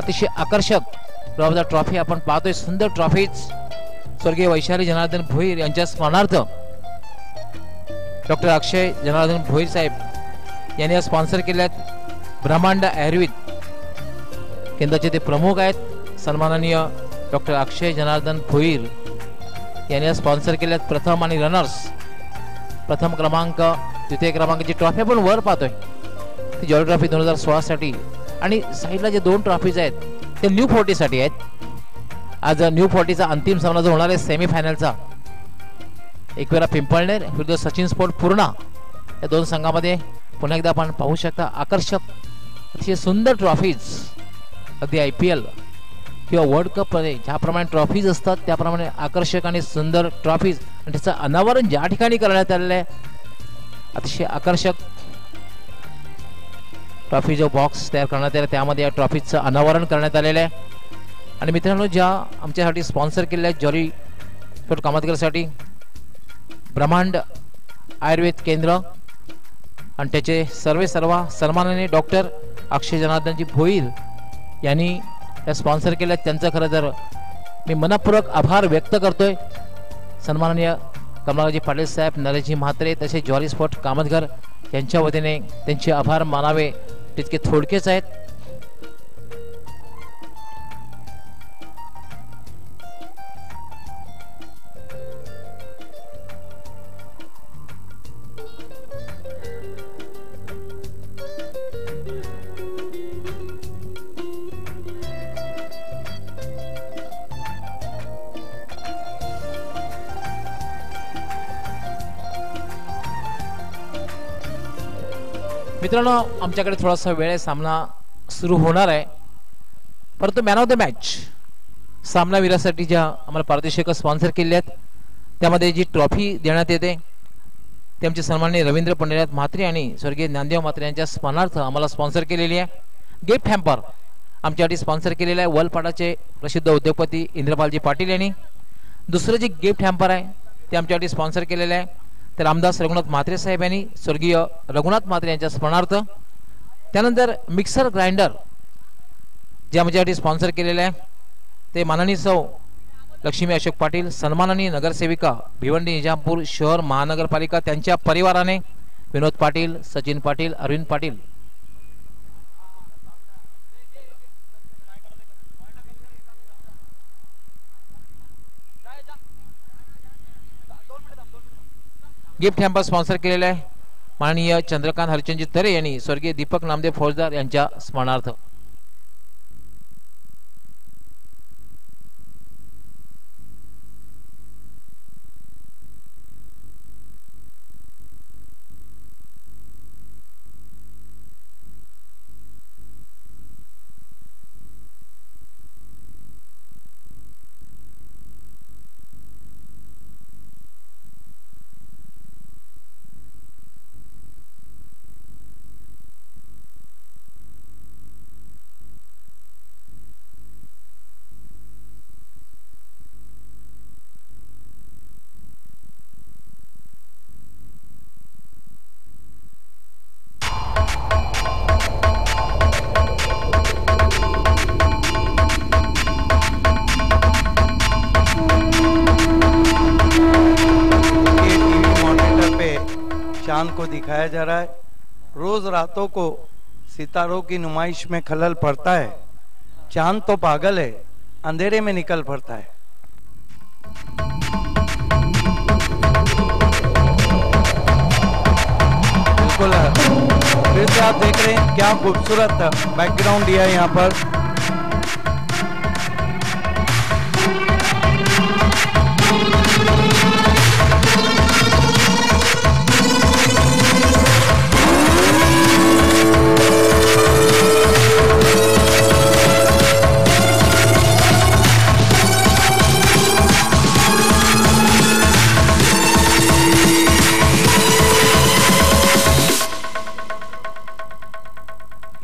अतिशय आकर्षक ट्रॉफी आपण पाहतोय. सुंदर ट्रॉफीज स्वर्गीय वैशाली जनार्दन भोईर यांच्या स्मरणार्थ डॉक्टर अक्षय जनार्दन भोईर साहेब यांनी स्पॉन्सर केल्यात. ब्रह्मांड आयुर्वेद केंद्राचे ते प्रमुख आहेत सन्माननीय डॉक्टर अक्षय जनार्दन भोईर यांनी स्पॉन्सर केल्यात. प्रथम आणि रनर्स, प्रथम क्रमांक द्वितीय क्रमांकाची ट्रॉफी आपण वर पाहतोय ती जॉली ट्रॉफी 2016 साठी. आणि साईडला जे 2 ट्रॉफीज आहेत ते न्यू 40 साठी आहेत. आज न्यू 40चा अंतिम सामना जो होणार आहे सेमीफायनलचा, एकवेळा पिंपळनेर विरुद्ध सचिन स्पोर्ट पूर्णा, या 2 संघामध्ये पुन्हा एकदा आपण पाहू शकता आकर्षक अतिशय सुंदर ट्रॉफीज. अगदी IPL किंवा वर्ल्ड कप मध्ये ज्याप्रमाणे ट्रॉफीज असतात त्याप्रमाणे आकर्षक आणि सुंदर ट्रॉफीज आणि त्याचं अनावरण ज्या ठिकाणी करण्यात आलेलं आहे अतिशय आकर्षक ट्रॉफी जो बॉक्स तयार करण्यात आला त्यामध्ये या ट्रॉफीचं अनावरण करण्यात आलेलं आहे. आणि मित्रांनो, ज्या आमच्यासाठी स्पॉन्सर केलेल्या आहेत जॉली स्पोर्ट कामतकरसाठी ब्रह्मांड आयुर्वेद केंद्र आणि त्याचे सर्व सन्माननीय डॉक्टर अक्षय जनार्दनजी भोईर यांनी या स्पॉन्सर केल्या. त्यांचं खरं तर मी मनपूर्वक आभार व्यक्त करतोय. सन्माननीय कमलाजी पाटील साहेब, नरेशजी म्हात्रे तसेच जॉली स्पोर्ट कामतघर यांच्या वतीने त्यांचे आभार मानावे तितके थोडकेच आहेत. मित्रांनो, आमच्याकडे थोडासा वेळ आहे, सामना सुरू होणार आहे. परंतु मॅन ऑफ द मॅच सामनावीरासाठी ज्या आम्हाला पारितोषिक स्पॉन्सर केले आहेत त्यामध्ये जी ट्रॉफी देण्यात येते ते आमचे सन्माननीय रवींद्र पंडित म्हात्रे आणि स्वर्गीय ज्ञानदेव म्हात्रे यांच्या स्मरणार्थ आम्हाला स्पॉन्सर केलेली आहे. गिफ्ट हॅम्पर आमच्यासाठी स्पॉन्सर केलेलं आहे वलपाडाचे प्रसिद्ध उद्योगपती इंद्रपालजी पाटील यांनी. दुसरं जे गिफ्ट हॅम्पर आहे ते आमच्यासाठी स्पॉन्सर केलेलं आहे ते रामदास रघुनाथ म्हात्रे साहेब यांनी स्वर्गीय रघुनाथ म्हात्रे यांच्या स्मरणार्थ. त्यानंतर मिक्सर ग्राइंडर जे आमच्यासाठी स्पॉन्सर केलेलं आहे ते माननीय सौ लक्ष्मी अशोक पाटील, सन्माननीय नगरसेविका भिवंडी निजामपूर शहर महानगरपालिका त्यांच्या परिवाराने, Vinod Patil, Sachin Patil, Arvind Patil. Gift hamper sponsor केलेला आहे माननीय चंद्रकांत हरिचंद्रजी तरे यांनी स्वर्गीय दीपक नामदेव फौजदार यांच्या स्मरणार्थ. चांद को दिखाया जा रहा है. रोज रातों को सितारों की नुमाइश में खलल पड़ता है. चांद तो पागल है, अंधेरे में निकल पड़ता है. बिल्कुल फिर से आप देख रहे हैं क्या खूबसूरत बैकग्राउंड दिया है यहाँ पर.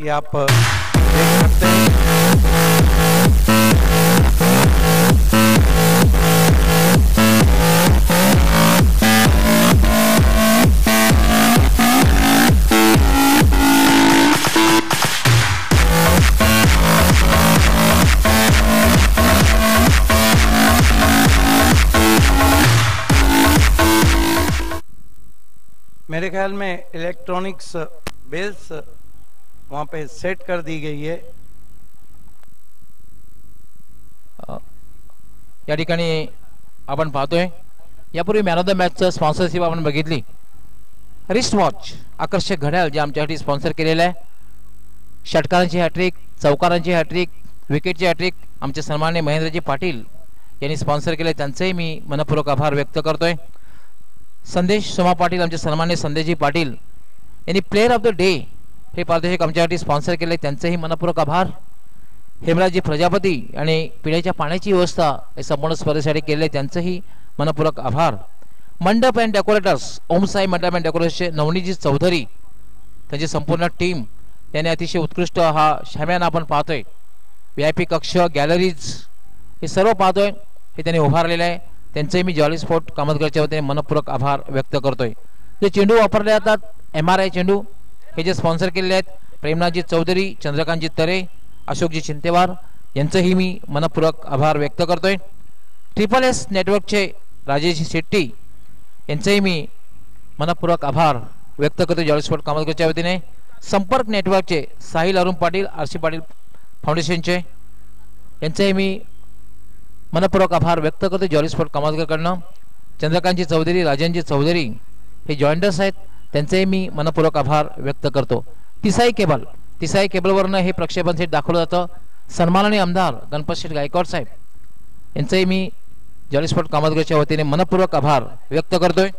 ये आप देख सकते हैं. मेरे ख्याल में इलेक्ट्रॉनिक्स बेल्स वहाँ पे सेट कर दी गई है। या ठिकाणी आपण पाहतोय यापूर्वी मॅन ऑफ द मॅचचं स्पॉन्सरशिप आपण बघितली। रिस्ट वॉच आकर्षक घड्याळ जे आमच्यासाठी स्पॉन्सर केलेलं आहे। षटकारांची हॅट्रिक, चौकारांची हॅट्रिक, विकेटची हॅट्रिक आमचे सन्माननीय महेंद्रजी पाटील यांनी स्पॉन्सर केले, त्यांचेही मी मनपूर्वक आभार व्यक्त करतोय। संदेश सोमा पाटील आमचे सन्माननीय संदेशजी पाटील यांनी प्लेअर ऑफ द डे हे पारितोषिक आमच्यासाठी स्पॉन्सर केले, त्यांचेही मनपूर्वक आभार। हेमराजजी प्रजापती आणि पिण्याच्या पाण्याची व्यवस्था हे संपूर्ण स्पर्धेसाठी केले, त्यांचेही मनपूर्वक आभार। मंडप अँड डेकोरेटर्स ओमसाई मंडप अँड डेकोरेटर्सचे नवनीतजी चौधरी त्यांची संपूर्ण टीम यांनी अतिशय उत्कृष्ट हा शाम्याना आपण पाहतोय। VIP कक्ष, गॅलरीज हे सर्व पाहतोय हे त्यांनी उभारलेले आहे, त्यांचेही मी जॉली स्पोर्ट कामतगडच्या वतीने मनपूर्वक आभार व्यक्त करतोय। जे चेंडू वापरले जातात MRI चेंडू हे जे स्पॉन्सर केलेले आहेत प्रेमनाथजी चौधरी, चंद्रकांतजी तरे, अशोकजी चिंतेवार यांचेही मी मनपूर्वक आभार व्यक्त करतोय। SSS नेटवर्कचे राजेश शेट्टी यांचेही मी मनपूर्वक आभार व्यक्त करतो जॉली स्पोर्ट कामतगडच्या वतीने। संपर्क नेटवर्कचे साहिल अरुण पाटील, RC पाटील फाउंडेशनचे यांचेही मी मनपूर्वक आभार व्यक्त करतो जॉली स्पोर्ट कामतगडकडनं। चंद्रकांतजी चौधरी, राजनजी चौधरी हे जॉईंटर्स आहेत, त्यांचेही मी मनपूर्वक आभार व्यक्त करतो। तिसाई केबलवरनं हे प्रक्षेपण सेट दाखवलं जातं। सन्माननीय आमदार गणपत शेठ गायकवाड साहेब यांचेही मी जॉली स्पोर्ट कामतगडच्या वतीने मनपूर्वक आभार व्यक्त करतोय।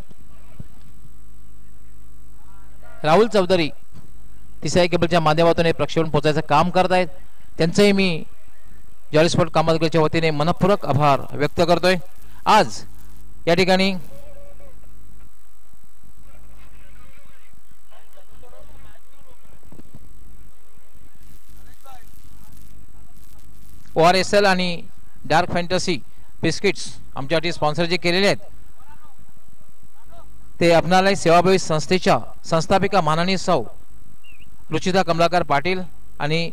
राहुल चौधरी तिसाई केबलच्या माध्यमातून हे प्रक्षेपण पोहोचायचं काम करत आहेत, त्यांचेही मी जॉली स्पोर्ट कामतगडच्या वतीने मनपूर्वक आभार व्यक्त करतोय। आज या ठिकाणी ORSL आणि डार्क फॅन्टसी बिस्किट्स आमच्यासाठी स्पॉन्सर जे केलेले आहेत ते अपनालय सेवाभावी संस्थेच्या संस्थापिका माननीय सौ रुचिता कमलाकर पाटील आणि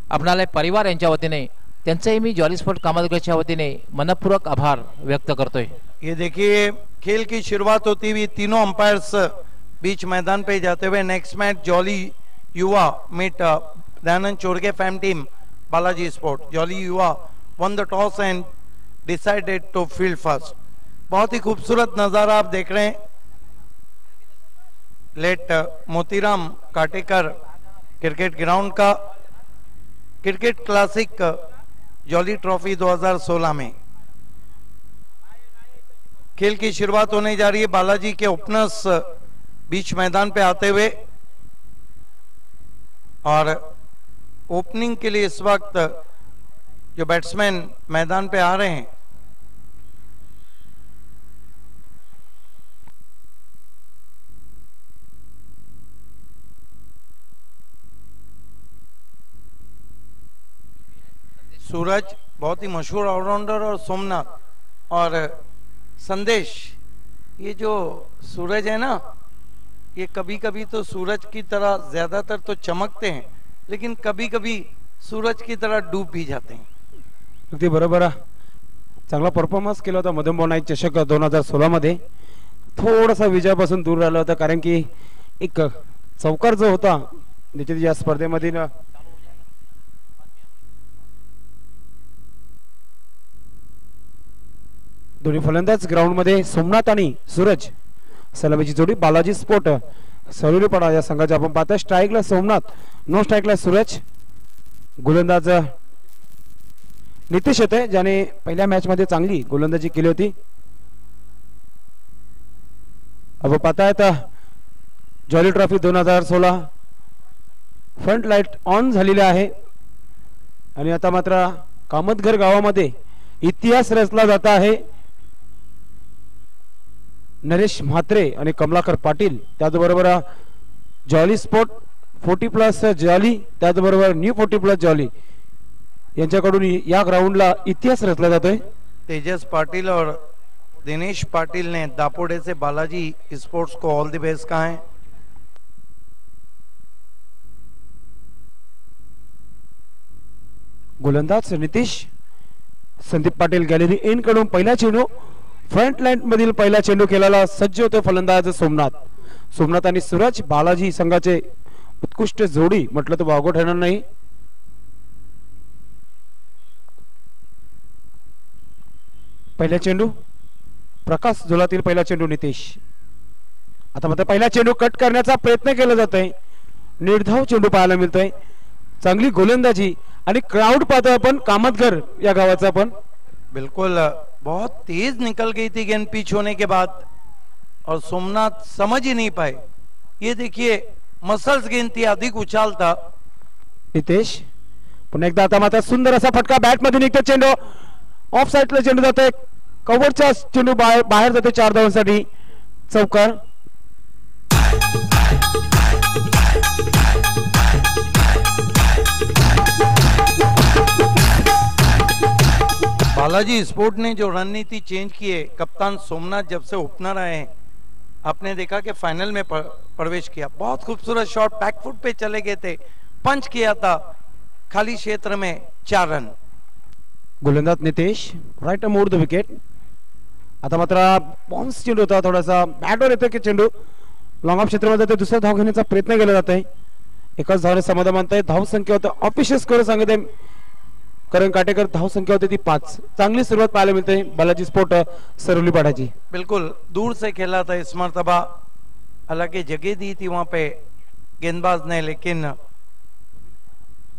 अपनालय परिवार यांच्या वतीने त्यांचेही मी जॉली स्पोर्ट कामतगडच्या वतीने मनपूर्वक आभार व्यक्त करतोय। ये देखिए खेल की शुरुआत होती हुई तीनों अंपायर्स बीच मैदान पे जाते हुए। Next match jolly Yuva meet Dayanand Chorge fam team Balaji sport. Jolly Yuva won the toss and decided to field first. बहुत ही खूबसूरत नज़ारा आप देख रहे हैं। Late Motiram Katekar cricket ground का क्रिकेट क्लासिक जॉली ट्रॉफी 2016 में खेल की शुरुआत होने जा रही है। बालाजी के ओपनर्स बीच मैदान पे आते हुए और ओपनिंग के लिए इस वक्त जो बैट्समैन मैदान पे आ रहे हैं सूरज बहुत ही मशहूर ऑलराउंडर और सोमनाथ और संदेश। ये जो सूरज है ना ये कभी कभी तो सूरज की तरह ज्यादातर तो चमकते हैं लेकिन कभी कभी सूरज की तरह डूब भी जाते हैं। अगदी बरोबर चांगला परफॉर्मन्स केला होता मदन भाऊ नाईक चषक 2016 मध्ये। थोडासा विजयापासून दूर राहिला होता कारण की एक चौकार जो होता त्याच्या या स्पर्धेमध्ये दोन्ही फलंदाज ग्राउंड मध्ये सोमनाथ आणि सूरज सलामीची जोडी बालाजी स्पोर्ट सरुलीपाडा या संघाचे आपण पाहता। स्ट्राइकला सोमनाथ, नो स्ट्राइकला सूरज। गोलंदाज नितीश होते ज्याने पहिल्या मॅच मध्ये चांगली गोलंदाजी केली होती। आपण पाहतायत jolly trophy 2016 front light on झालेली आहे आणि आता मात्र कामतघर गावामध्ये इतिहास रचला जात आहे। नरेश म्हात्रे आणि कमलाकर पाटील त्याचबरोबर जॉली स्पोर्ट 40+ जॉली त्याचबरोबर न्यू 40+ जॉली यांच्याकडून या ग्राउंडला इतिहास रचला जातोय। तेजस पाटिल और दिनेश पाटिल ने दापोडे से बालाजी स्पोर्ट्स को ऑल द बेस्ट कहा है। गोलंदाज नितीश, संदीप पाटील गॅलरी इन कडून पहिला चेंडू फ्रंट लाईन मधील पहिला चेंडू खेळायला सज्ज होते फलंदाज सोमनाथ आणि सूरज बालाजी संघाचे उत्कृष्ट जोडी म्हटलं तर वागो ठरणार नाही. पहिला चेंडू प्रकाश झोलातील पहिला चेंडू नितेश. आता मात्र पहिला चेंडू कट करण्याचा प्रयत्न केला जात आहे. निर्धाव चेंडू पाहायला मिळतोय. चांगली गोलंदाजी आणि क्राउड पाहतोय आपण कामतघर या गावाचा पण. बिल्कुल बहुत तेज निकल गई थी गेंद पिच होने के बाद और सोमनाथ समझ ही नहीं पाए. ये देखिए मसल्स गेंद थी, अधिक उछाल था. नितेश पुन्हा एकदा आता मात्र सुंदर असा फटका बॅट मध्ये निघतो. चेंडू ऑफ साइडला चेंडू जातोय. कव्हरचा चेंडू बाहेर जातो 4 धावांसाठी. चौकार. बालाजी स्पोर्ट ने जो रणनीति चेंज की है, कप्तान सोमनाथ जब से ओपनर आए हैं आपने देखा कि फाइनल में प्रवेश किया. बहुत खूबसूरत शॉट बैकफुट पे चले गए थे, पंच किया था खाली क्षेत्र में 4 रन. गोलंदाज Nitesh right mode the wicket. आता मात्र बॉन्स चेंडू होता, थोडासा बॅटवर येतो की चेंडू लॉंग ऑफ क्षेत्रामध्ये जाते. दुसरा धाव घेण्याचा प्रयत्न केला जात आहे. एकाच धावने समाधान मानताय. धाव संख्या होतं ऑफिशियल स्कोर सांगत आहे करण काटेकर. धाव संख्या होती ती 5. चांगली सुरुवात पाहायला मिळते बालाजी स्पोर्ट सरवली पाठाची. बिल्कुल दूर से खेला था इस मर्तबा, हालांकि जगह दी थी वहां पे गेंदबाज ने, लेकिन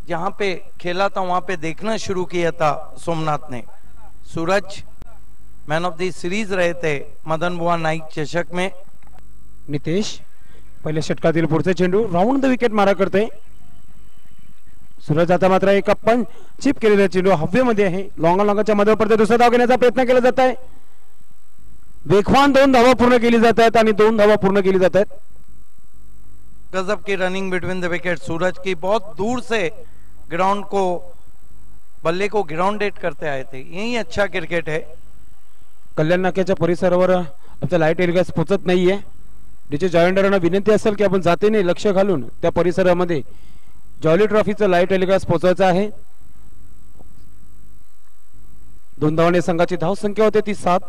जहां पे खेला था वहां पे देखना शुरू किया था सोमनाथ ने. सूरज मैन ऑफ द सीरीज रहे थे मदन बुआ नाईक चषक में. नितेश पहिल्या षटकातील पुढचे चेंडू राऊंड द विकेट मारा करते. सूरज आता मात्र एका पण चिप केलेला चेंडू हवेमध्ये आहे. लॉंगाच्या मध्ये पडते. दुसरा धाव घेण्याचा प्रयत्न केला जात आहे. वेगवान 2 धावा पूर्ण केली जात आहेत आणि 2 धावा पूर्ण केली जात आहेत. गजब की रनिंग बिटवीन द विकेट सूरज की. बहुत दूर से ग्राउंड को बल्ले को ग्राउंडेड करते आए थे. यही अच्छा क्रिकेट है. कल्याण नाक्याच्या परिसरावर आपल्या लाईट एलिगास पोहोचत नाहीये. जिथे जॉईंडरांना विनंती असेल की आपण जातीने लक्ष घालून त्या परिसरामध्ये जॉली ट्रॉफीचं लाईट एलिगास पोहोचायचं आहे. 2 धावांनी संघाची धाव संख्या होते ती 7.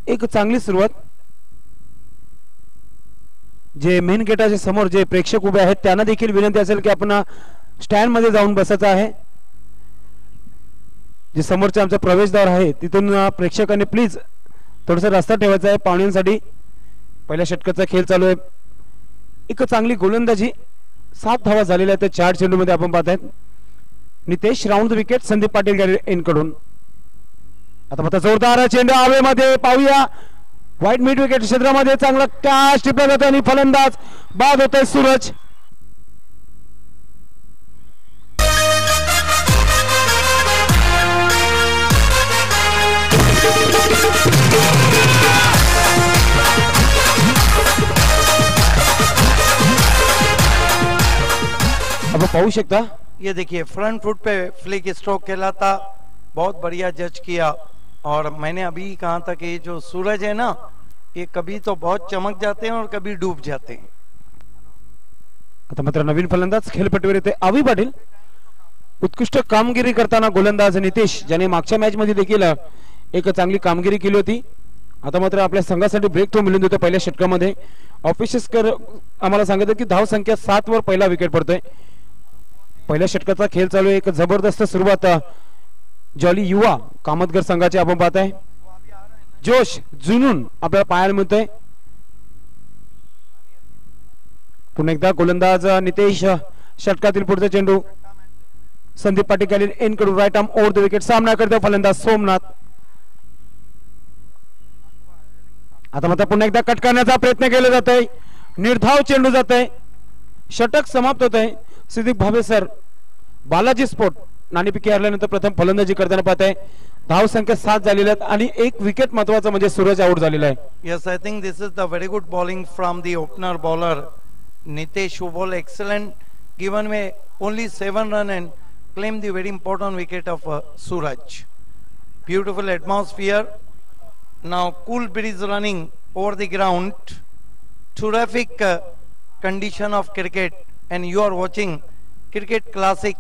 एक चांगली सुरुवात. जे मेन गेटाच्या समोर जे प्रेक्षक उभे आहेत त्यांना देखील विनंती असेल की आपण स्टँड मध्ये जाऊन बसायचं आहे. जे समोरचे आमचा प्रवेशद्वार आहे तिथून प्रेक्षकांनी प्लीज थोडासा रस्ता ठेवायचा आहे पाहुण्यांसाठी. पहिल्या षटकाचा खेळ चालू आहे. एक चांगली गोलंदाजी. 7 धावा झालेल्या आहेत 4 चेंडू मध्ये आपण पाहतायत. Nitesh round the wicket Sandeep Patil gallery कडून. आता मात्र जोरदार चेंडू हवेमध्ये पाहूया. व्हाईट मिड विकेट क्षेत्रामध्ये चांगला कॅच टिपला जातो आणि फलंदाज बाद होतोय सूरज. अब पाहू शकता. ये देखिए फ्रंट फुट पे फ्लिक स्ट्रोक खेला था, बहुत बढ़िया जज किया. और मैंने अभी कहा था कि जो सूरज है ना ये कभी तो बहुत चमक जाते हैं और कभी डूब जाते हैं. आता मात्र नवीन फलंदाज खेळपट्टीवर येते अवी पाटील. उत्कृष्ट कामगिरी करताना गोलंदाज नितेश ज्याने मागच्या मॅच मध्ये देखील एक चांगली कामगिरी केली होती. आता मात्र आपल्या संघासाठी ब्रेक थ्रो मिळून देतो पहिल्या षटकामध्ये. ऑफिशियल आम्हाला सांगितलं की धाव संख्या 7 वर पहिला विकेट पडतोय. पहिल्या षटकाचा खेळ चालू आहे. एक जबरदस्त सुरुवात जॉली युवा कामतघर संघाचे आपण पाहताय. जोश जुनून आपल्याला पाहायला मिळतोय. पुन्हा एकदा गोलंदाज नितेश. षटकातील पुढचा चेंडू संदीप पाटील गॅलरी एन कडून right arm over the wicket. सामना करतो फलंदाज सोमनाथ. आता मात्र पुन्हा एकदा कट करण्याचा प्रयत्न केला जातोय. निर्धाव चेंडू जात आहे. षटक समाप्त होत आहे. सिद्दीक भावे सर बालाजी स्पोर्ट नाणेफेकी हरल्यानंतर प्रथम फलंदाजी करताना पाहत आहे. धाव संख्या 7 झालेल्या आहेत आणि एक विकेट महत्वाचा म्हणजे सूरज आउट झालेला आहे. Yes, I think this is the very good bowling from the opener bowler Nitesh, who bowled excellent, given away only 7 runs and claimed the very important wicket of Suraj. Beautiful atmosphere. Now cool breeze running over the ground. Terrific condition of cricket, and you are watching Cricket Classic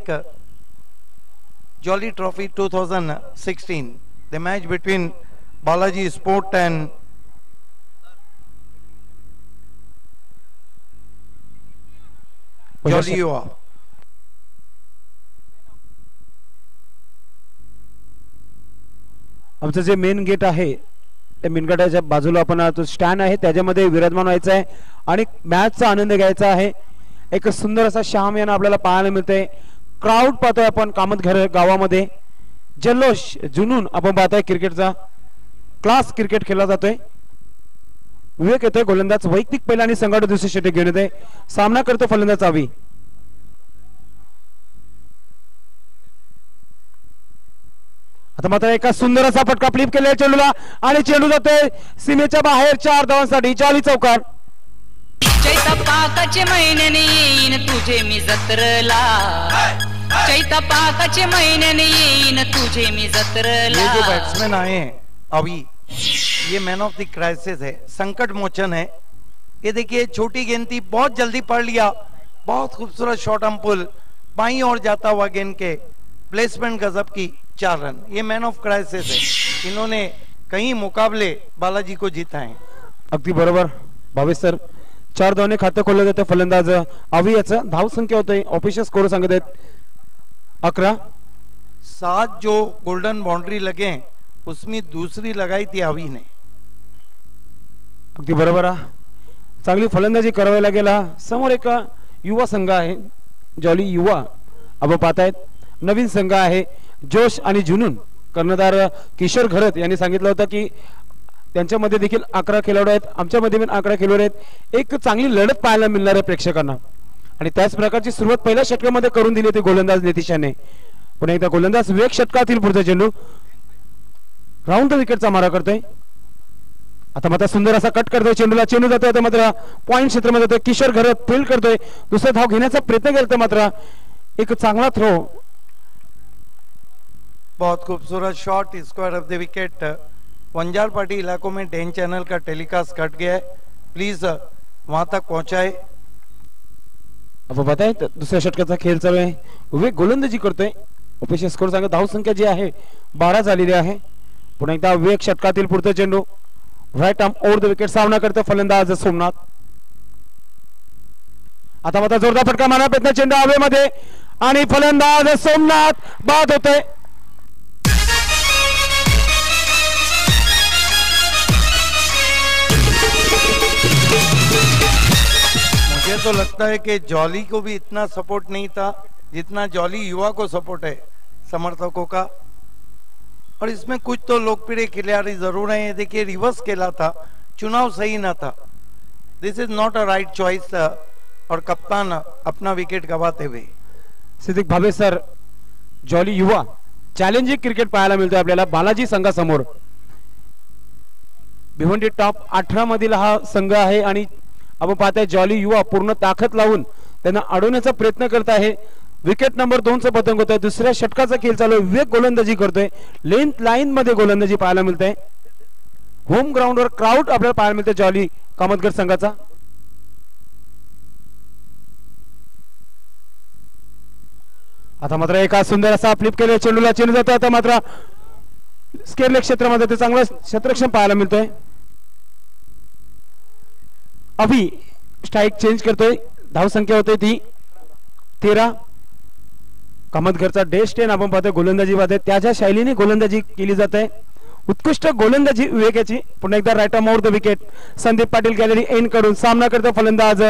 Jolly Trophy 2016, the match between Balaji Sport and Jolly Yuva. आमचं जे main gate आहे त्या main गेटाच्या बाजूला आपण तो stand आहे त्याच्यामध्ये विराजमान व्हायचं आहे आणि मॅचचा आनंद घ्यायचा आहे. एक सुंदर असा शामियाना आपल्याला पाहायला मिळतंय. क्राऊड पाहतोय आपण कामतघर गावामध्ये. जल्लोष जुनून आपण पाहतोय. क्रिकेटचा क्लास क्रिकेट खेळला जातोय. विवेक येतोय गोलंदाज वैयक्तिक पहिला आणि संघाट दुसरे षटक घेऊन येतोय. सामना करतो फलंदाज आवी. आता मात्र एका सुंदर असा फटका फ्लिप केलाय चेंडूला आणि चेंडू जातोय सीमेच्या बाहेर 4 धावांसाठी. जॉली चौकार. चैतपाकाचे महिन्याने येईन तुझे मी जत्रला. चैतपाकाचे महिन्याने येईन तुझे मी जत्रला. ये जो बैट्समैन आए हैं अभी, ये मैन ऑफ द क्राइसिस है, संकट मोचन है. ये देखिए छोटी गेंद थी, बहुत जल्दी पढ़ लिया. बहुत खूबसूरत शॉट हम पुल बाई और जाता हुआ गेंद के प्लेसमेंट गजब की 4 रन. ये मैन ऑफ क्राइसिस है. इन्होंने कई मुकाबले बालाजी को जीता है. अगदी बरोबर भावेश सर. 4 धावांनी खातं खोललं जातं फलंदाज आवी. याचं धाव संख्या होते ऑफिशियल स्कोर सांगत आहेत 11. 7 जो गोल्डन बाउंड्री लगे उसमें दूसरी लगाई थी आवी ने. अगदी बरोबर आहे. चांगली फलंदाजी करायला गेला. समोर एक युवा संघ आहे जॉली युवा. आपण पाहतायत नवीन संघ आहे जोश आणि जुनून. कर्णधार किशोर घरत यांनी सांगितलं होतं की त्यांच्यामध्ये देखील 11 खेळाडू आहेत. आमच्यामध्ये पण 11 खेळाडू आहेत. एक चांगली लढत पाहायला मिळणार आहे प्रेक्षकांना. आणि त्याच प्रकारची सुरुवात पहिल्या षटकामध्ये करून दिली होती गोलंदाज नितीशाने. पुन्हा एकदा गोलंदाज विवेक षटकातील पुढचा चेंडू राऊंड द विकेटचा मारा करतोय. आता मात्र सुंदर असा कट करतोय चेंडूला. चेंडू जातोय आता मात्र पॉइंट क्षेत्रामध्ये जातोय. किशोर घरत फील्ड करतोय. दुसरा धाव घेण्याचा प्रयत्न केला मात्र एक चांगला थ्रो. बहुत खूबसूरत shot. Square off the wicket. Vanjarpati इलाकों में डेन चैनल का टेलीकास्ट कट गया है, प्लीज वहां तक पहुंचाए. आपण बताय दुसऱ्या षटकाचा खेळ चालू आहे. विवेक गोलंदाजी करतोय. ऑफिशियल स्कोर सांगा धाव संख्या जी आहे 12 झालेली आहे. पुन्हा एकदा विवेक षटकातील पुढचा चेंडू right arm over the wicket. सामना करतो फलंदाज सोमनाथ. आता मात्र जोरदार फटका मारा प्रयत्न चेंडू हवेमध्ये आणि फलंदाज सोमनाथ बाद होतोय. मुझे तो लगता है कि जॉली को भी इतना सपोर्ट नहीं था जितना जॉली युवा को सपोर्ट है समर्थकों का. और इसमें कुछ तो लोकप्रिय खिलाड़ी जरूर हैं. देखिए रिवर्स खेला था, चुनाव सही ना था. This is not a right choice. और कप्तान अपना विकेट गवाते हुए. सिद्धिक भावे सर जॉली युवा चॅलेंजिंग क्रिकेट पाहायला मिळतोय आपल्याला बालाजी संघासमोर. भिवंडी टॉप 18 मधील हा संघ आहे आणि आपण पाहताय जॉली युवा पूर्ण ताकद लावून त्यांना अडवण्याचा प्रयत्न करत आहे. विकेट नंबर 2 चा पतंग होतोय. दुसऱ्या षटकाचा खेळ चालू आहे. विवेक गोलंदाजी करतोय. लेंथ लाईन मध्ये गोलंदाजी पाहायला मिळते. होम ग्राउंडवर क्राऊड आपल्याला पाहायला मिळते जॉली कामतगर संघाचा. आता मात्र एका सुंदर असा फ्लिप केलेला चेंडूला चेंडू जातो. आता मात्र स्केअर क्षेत्रामध्ये ते चांगलं क्षेत्ररक्षण पाहायला मिळतोय. अभि स्ट्राइक चेंज करतोय. धाव संख्या होते ती 13. कामतघरचा डेस्ट 10 आपण पाहतोय गोलंदाजी पाहतोय. त्याच्या शैलीने गोलंदाजी केली जाते. उत्कृष्ट गोलंदाजी विवेकाची. पुन्हा एकदा right arm over the wicket. Sandeep Patil gallery end करून सामना करतो फलंदाज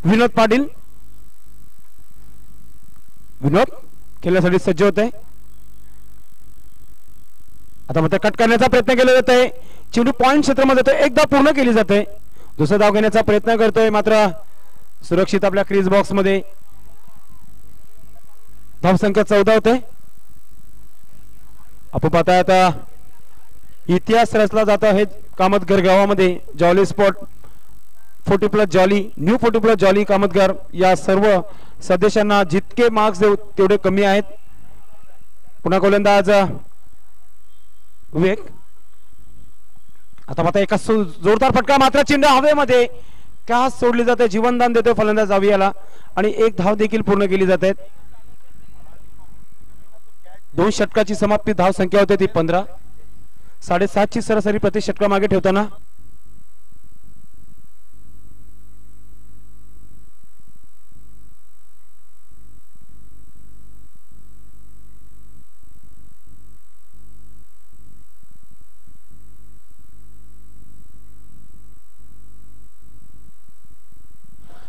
विनोद पाटील. विनोद खेळण्यासाठी सज्ज होत आहे. आता मात्र कट करण्याचा प्रयत्न केला जात आहे. चेंडू पॉइंट क्षेत्रामध्ये जातोय. एकदा पूर्ण केली जाते. दुसरा धाव घेण्याचा प्रयत्न करतोय मात्र सुरक्षित आपल्या क्रीज बॉक्स मध्ये. धाव संख्या 14 होते. आपण पाहताय आता इतिहास रचला जातो आहे कामतघर गावामध्ये. Jolly spot 40+ jolly new 40+ jolly Kamatghar या सर्व सदस्यांना जितके मार्क्स देऊ तेवढे कमी आहेत. पुन्हा गोलंदाज विवेक. आता मात्र एका जोरदार फटका मात्र चेंडू हवेमध्ये कॅच सोडली जाते. जीवनदान देतोय फलंदाज आवियाला आणि एक धाव देखील पूर्ण केली जाते. 2 षटकाची समाप्ती. धाव संख्या होते ती 15. 7.5 ची सरासरी प्रति षटका मागे ठेवताना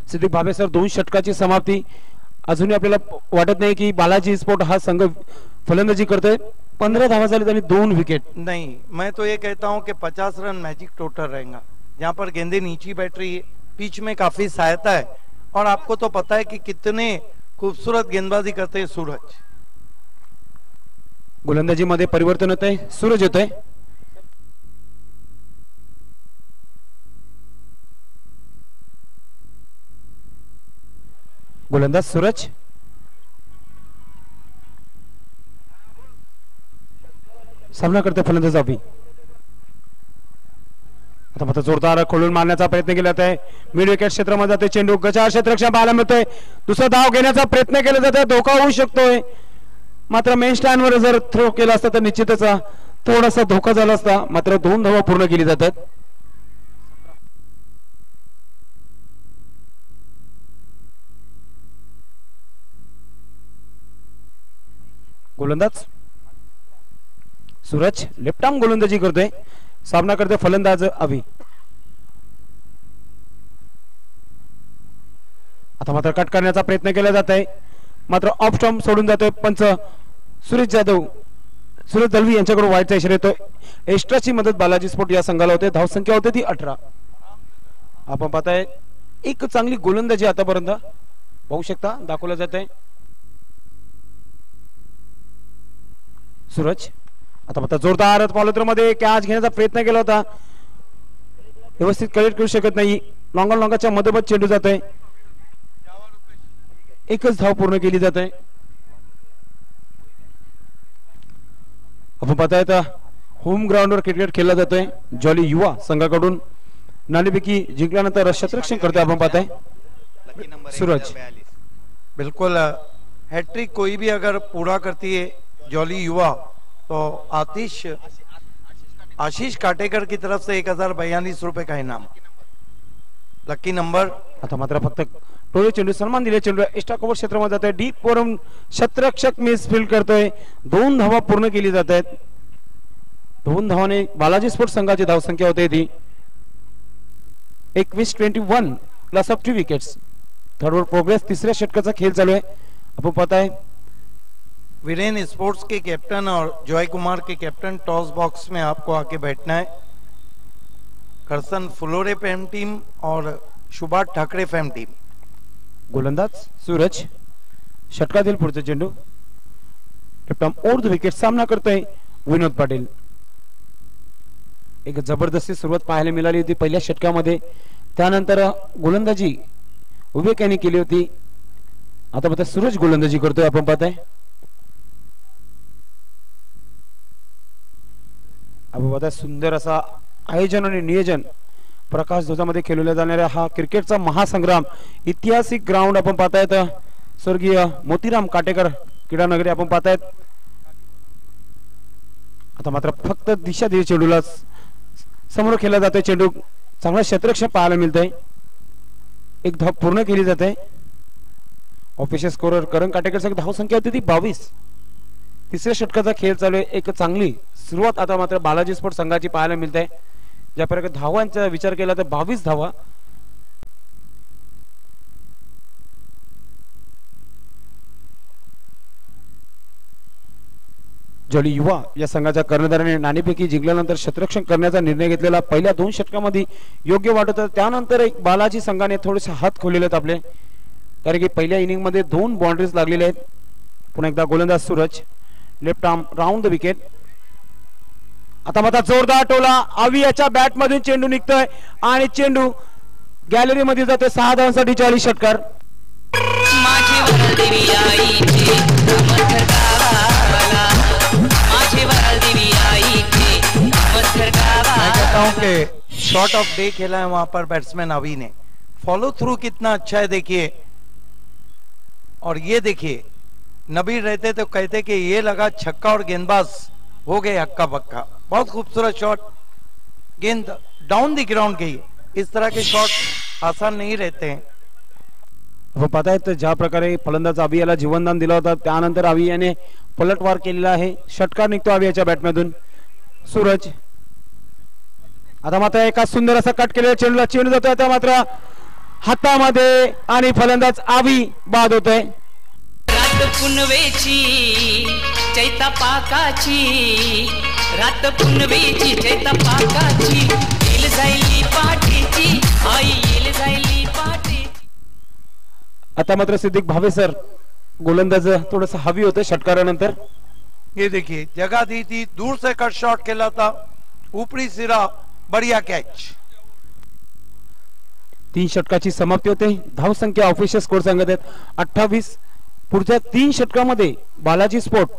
सिद्दीक भाबे सर 2 षटकाची समाप्ती अजूनही आपल्याला वाटत नाही की बालाजी स्पोर्ट हा संघ फलंदाजी करतोय 15 धावा झाली आणि 2 विकेट नहीं, मैं तो ये कहता हूं कि 50 रन मैजिक टोटल रहेगा। यहाँ पर गेंदे नीची बैठ रही है, पिच में काफी सहायता है और आपको तो पता है कि कितने खूबसूरत गेंदबाजी करते हैं सूरज। गोलंदाजी मध्ये परिवर्तन होतंय, सूरज येतोय। गोलंदाज सूरज सामना करते फलंदाज अभि। आता मात्र जोरदार खोलून मारण्याचा प्रयत्न केला जातोय, मिड विकेट क्षेत्रामध्ये जाते चेंडू, गचाळ क्षेत्ररक्षण पाहायला मिळतोय, दुसरा धाव घेण्याचा प्रयत्न केला जातोय, धोका होऊ शकतोय, मात्र मेन स्टँडवर जर थ्रो केला असता तर निश्चितच थोडासा धोका झाला असता, मात्र 2 धावा पूर्ण केली जातात। गोलंदाज सूरज लेफ्ट आर्म गोलंदाजी करतोय, सामना करतोय फलंदाज अभि। आता मात्र कट करण्याचा प्रयत्न केला जात आहे, मात्र ऑफ स्टंप सोडून जातोय पंच सुरेश जाधव, सुरेश दलवी यांच्याकडून वाईटचा इशारा येतोय। एक्स्ट्राची मदत बालाजी स्पोर्ट या संघाला होते, धाव संख्या होते ती 18। आपण पाहताय एक चांगली गोलंदाजी आतापर्यंत पाहू शकता दाखवला जात आहे। सूरज आता मात्र जोरदार पॉलिथ्रोमध्ये कॅच घेण्याचा प्रयत्न केला होता, व्यवस्थित कलेक्ट करू शकत नाही, लॉंगाच्या मधोमध चेंडू जात आहे, एकच धाव पूर्ण केली जात आहे। आपण पाहताय होम ग्राउंडवर क्रिकेट खेळला जातोय, जॉली युवा संघाकडून नाणेफेकी जिंकल्यानंतर क्षेत्ररक्षण करतोय आपण पाहताय सूरज। बिल्कुल हैट्रिक कोई भी अगर पूरा करती है जॉली युवा तो आशीष काटेकर की तरफ से 1042 रुपए का इनाम, लकी नंबर। आता मात्र फक्त टोळे चेंडू सन्मान दिले, चेंडू एक्स्ट्रा कव्हर क्षेत्रामध्ये जातोय, डीप वरून क्षेत्ररक्षक मिस फील्ड करतोय, 2 धावा पूर्ण केली जात आहेत। 2 धावाने बालाजी स्पोर्ट्स संघाची धावसंख्या होते ती 21-21 loss of 3 wickets. Third over progress, तिसऱ्या षटकाचा खेळ चालू आहे। आपण पाहताय वीरेन स्पोर्ट्स के कैप्टन और जॉय कुमार के कैप्टन टॉस बॉक्स में आपको आके बैठना है। करसन फुलोरे फैम टीम और सुभाष ठाकरे फैम टीम। गोलंदाज सूरज, षटकातील पुढचा चेंडू left arm over the wicket, सामना करतोय विनोद पाटील। एक जबरदस्ती सुरुवात पाहायला मिळाली होती पहिल्या षटकामध्ये, त्यानंतर गोलंदाजी उभे यांनी केली होती। आता मात्र सूरज गोलंदाजी करतोय आपण पाहताय। आपण पाहताय सुंदर असा आयोजन आणि नियोजन प्रकाश ध्वजामध्ये खेळवल्या जाणाऱ्या हा क्रिकेटचा महासंग्राम ऐतिहासिक ग्राउंड आपण पाहतायत, स्वर्गीय मोतीराम काटेकर क्रीडा नगरी आपण पाहतायत। आता मात्र फक्त दिशा दिली चेंडूला समोर खेळला जातोय, चेंडू चांगला क्षेत्ररक्षण पाहायला मिळतंय, एक धाव पूर्ण केली जाते। ऑफिशियल स्कोरर करण काटेकर संघ धाव संख्या होती ती 22। तिसऱ्या षटकाचा खेळ चालू आहे, एक चांगली सुरुवात आता मात्र बालाजी स्पोर्ट संघाची पाहायला मिळते। ज्या प्रकारे धावांचा विचार केला तर 22 धावा। जॉली युवा या संघाच्या कर्णधाराने नाणेफेकी जिंकल्यानंतर क्षेत्ररक्षण करण्याचा निर्णय घेतलेला पहिल्या 2 षटकामध्ये योग्य वाटत होतं, त्यानंतर एक बालाजी संघाने थोडेसे हात खोललेले आहेत आपले, कारण की पहिल्या इनिंग मध्ये 2 बाउंड्रीज लागलेले आहेत। पुन्हा एकदा गोलंदाज Suraj left arm round the wicket. आता मात्र जोरदार टोला अवि याच्या बॅट मधून चेंडू निघतोय आणि चेंडू गॅलरी मध्ये जातोय 6 धावांसाठी 40 षटकार। मैं कहता हूं कि शॉट ऑफ डे खेला है वहां पर बैट्समैन अवि ने, फॉलो थ्रू कितना अच्छा है देखिए। और ये देखिए नबी रहते तो कहते कि ये लगा छक्का और गेंदबाज हो गए हक्का बक्का। बहुत खूबसूरत शॉट, गेंद डाउन द ग्राउंड गई। इस तरह के शॉट आसान नहीं रहते हैं। आपण पाहतायत ज्या प्रकारे फलंदाज अभियाला जीवनदान दिलं होतं त्यानंतर अभि याने पलटवार केलेला आहे। षटकार निघतो अभियाच्या बॅटमधून। सूरज आता मात्र एका सुंदर असा कट केलेला चेंडूला चेंडू जातोय आता मात्र हातामध्ये आणि फलंदाज अभि बाद होतोय। रात पुनवेची चैता पाकाची, रात पुनवेची चैता पाकाची, येल जायली पाठीची, आई येल जायली पाठीची। आता मात्र सिद्दीक भावे सर गोलंदाज थोडंसं हवी होतं षटकारानंतर। ये देखिए जगह दी थी, दूर से कट शॉट खेला था, ऊपरी सिरा, बढ़िया कैच। 3 षटकाची समाप्ती होते। धाव संख्या ऑफिशियल स्कोर सांगत आहेत 28। पुढच्या 3 षटकामध्ये बालाजी स्पोर्ट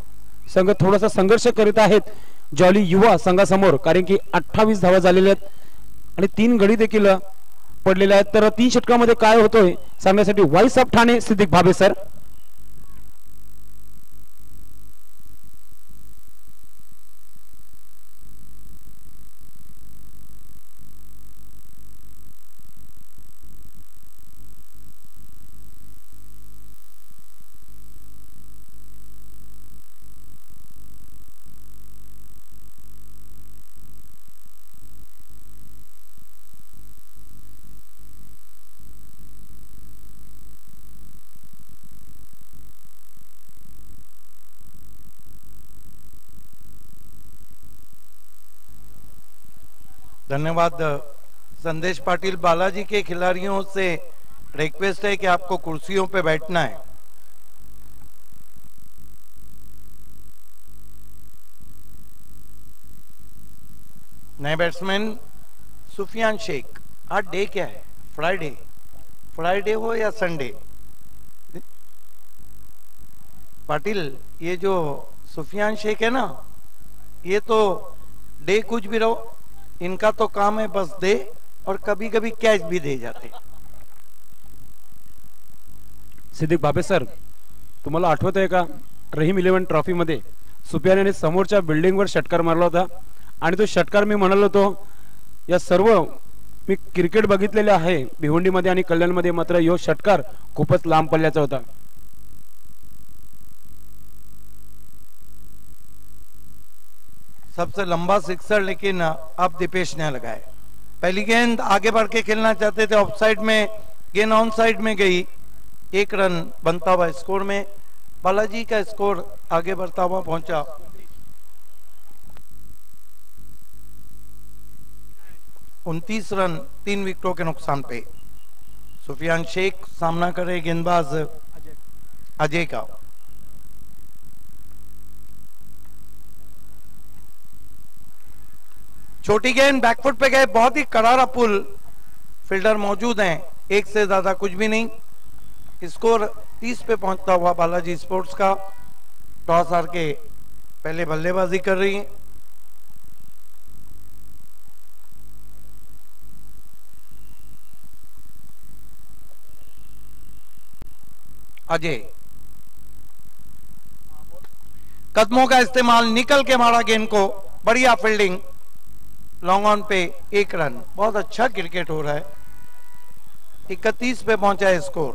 संघ थोडासा संघर्ष करीत आहेत जॉली युवा संघासमोर, कारण की 28 धावा झालेल्या आहेत आणि 3 गडी देखील पडलेले आहेत। तर 3 षटकामध्ये काय होतोय सांगण्यासाठी voice of Thane Siddique Bhave sir. धन्यवाद संदेश पाटिल। बालाजी के खिलाड़ियों से रिक्वेस्ट है कि आपको कुर्सियों पे बैठना है। नए बैट्समैन सुफियान शेख। आज डे क्या है? फ्राइडे। फ्राइडे हो या संडे? पाटिल ये जो सुफियान शेख है ना, ये तो डे कुछ भी रहो, इनका तो काम है बस दे, और कभी कभी कैच भी दे जाते। सिद्दीक भावे सर तुम्हाला आठवत आहे का रहीम 11 ट्रॉफी मध्ये सुफियान याने समोरच्या बिल्डिंगवर षटकार मारला होता आणि तो षटकार मी म्हणालो होतो या सर्व मी क्रिकेट बघितलेले आहे भिवंडीमध्ये आणि कल्याणमध्ये, मात्र यो षटकार खूपच लांब पल्ल्याचा होता। सबसे लंबा सिक्सर लेकिन अब दीपेश ने लगाए। पहली गेंद आगे बढ़ के खेलना चाहते थे, ऑफ साइड में, गेंद ऑन साइड में गई। 1 रन बनता हुआ स्कोर में बालाजी का स्कोर आगे बढ़ता हुआ पहुंचा। उनतीस रन 3 विकेटों के नुकसान पे। सुफियान शेख सामना करे गेंदबाज अजय का। छोटी गेंद बैकफुट पे गए, बहुत ही करारा पुल, फील्डर मौजूद हैं, 1 से ज्यादा कुछ भी नहीं। स्कोर 30 पे पहुंचता हुआ बालाजी स्पोर्ट्स का। टॉस हार के पहले बल्लेबाजी कर रही है। अजय कदमों का इस्तेमाल, निकल के मारा गेंद को, बढ़िया फील्डिंग, लॉन्ग ऑन पे 1 रन। बहुत अच्छा क्रिकेट हो रहा है। 31 पे पहुंचा है score.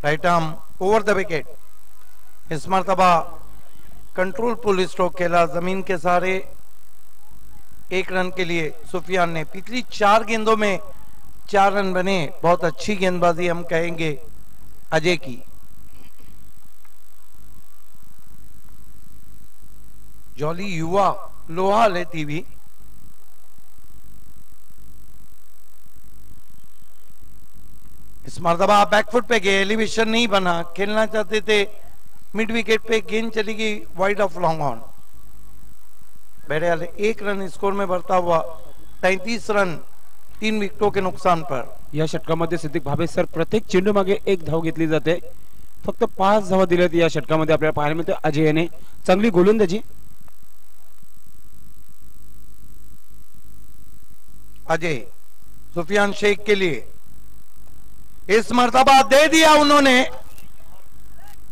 Right arm over the wicket. इस मरतबा कंट्रोल पुल स्ट्रोक खेला जमीन के सहारे 1 रन के लिए सुफियान ने। पिछली 4 गेंदों में 4 रन बने। बहुत अच्छी गेंदबाजी हम कहेंगे अजय की। जॉली युवा लोहा लेती हुई। इस मरतबा बैकफुट पे गए, एलिवेशन नहीं बना, खेलना चाहते थे मिड विकेट पे, गेंद चली गई वाइड ऑफ लॉन्ग ऑन। बैठे वाले 1 रन स्कोर में बढ़ता हुआ 33 रन 3 विकेटों के नुकसान पर। या षटकामध्ये सिद्दीक भावे सर प्रत्येक चेंडू मागे 1 धाव घेतली जाते। फक्त 5 धावा दिल्यात या षटकामध्ये आपल्याला पाहायला मिळते। अजय याने चांगली गोलंदाजी। अजय सुफियान शेख के लिए इस मर्तबा दे दिया उन्होंने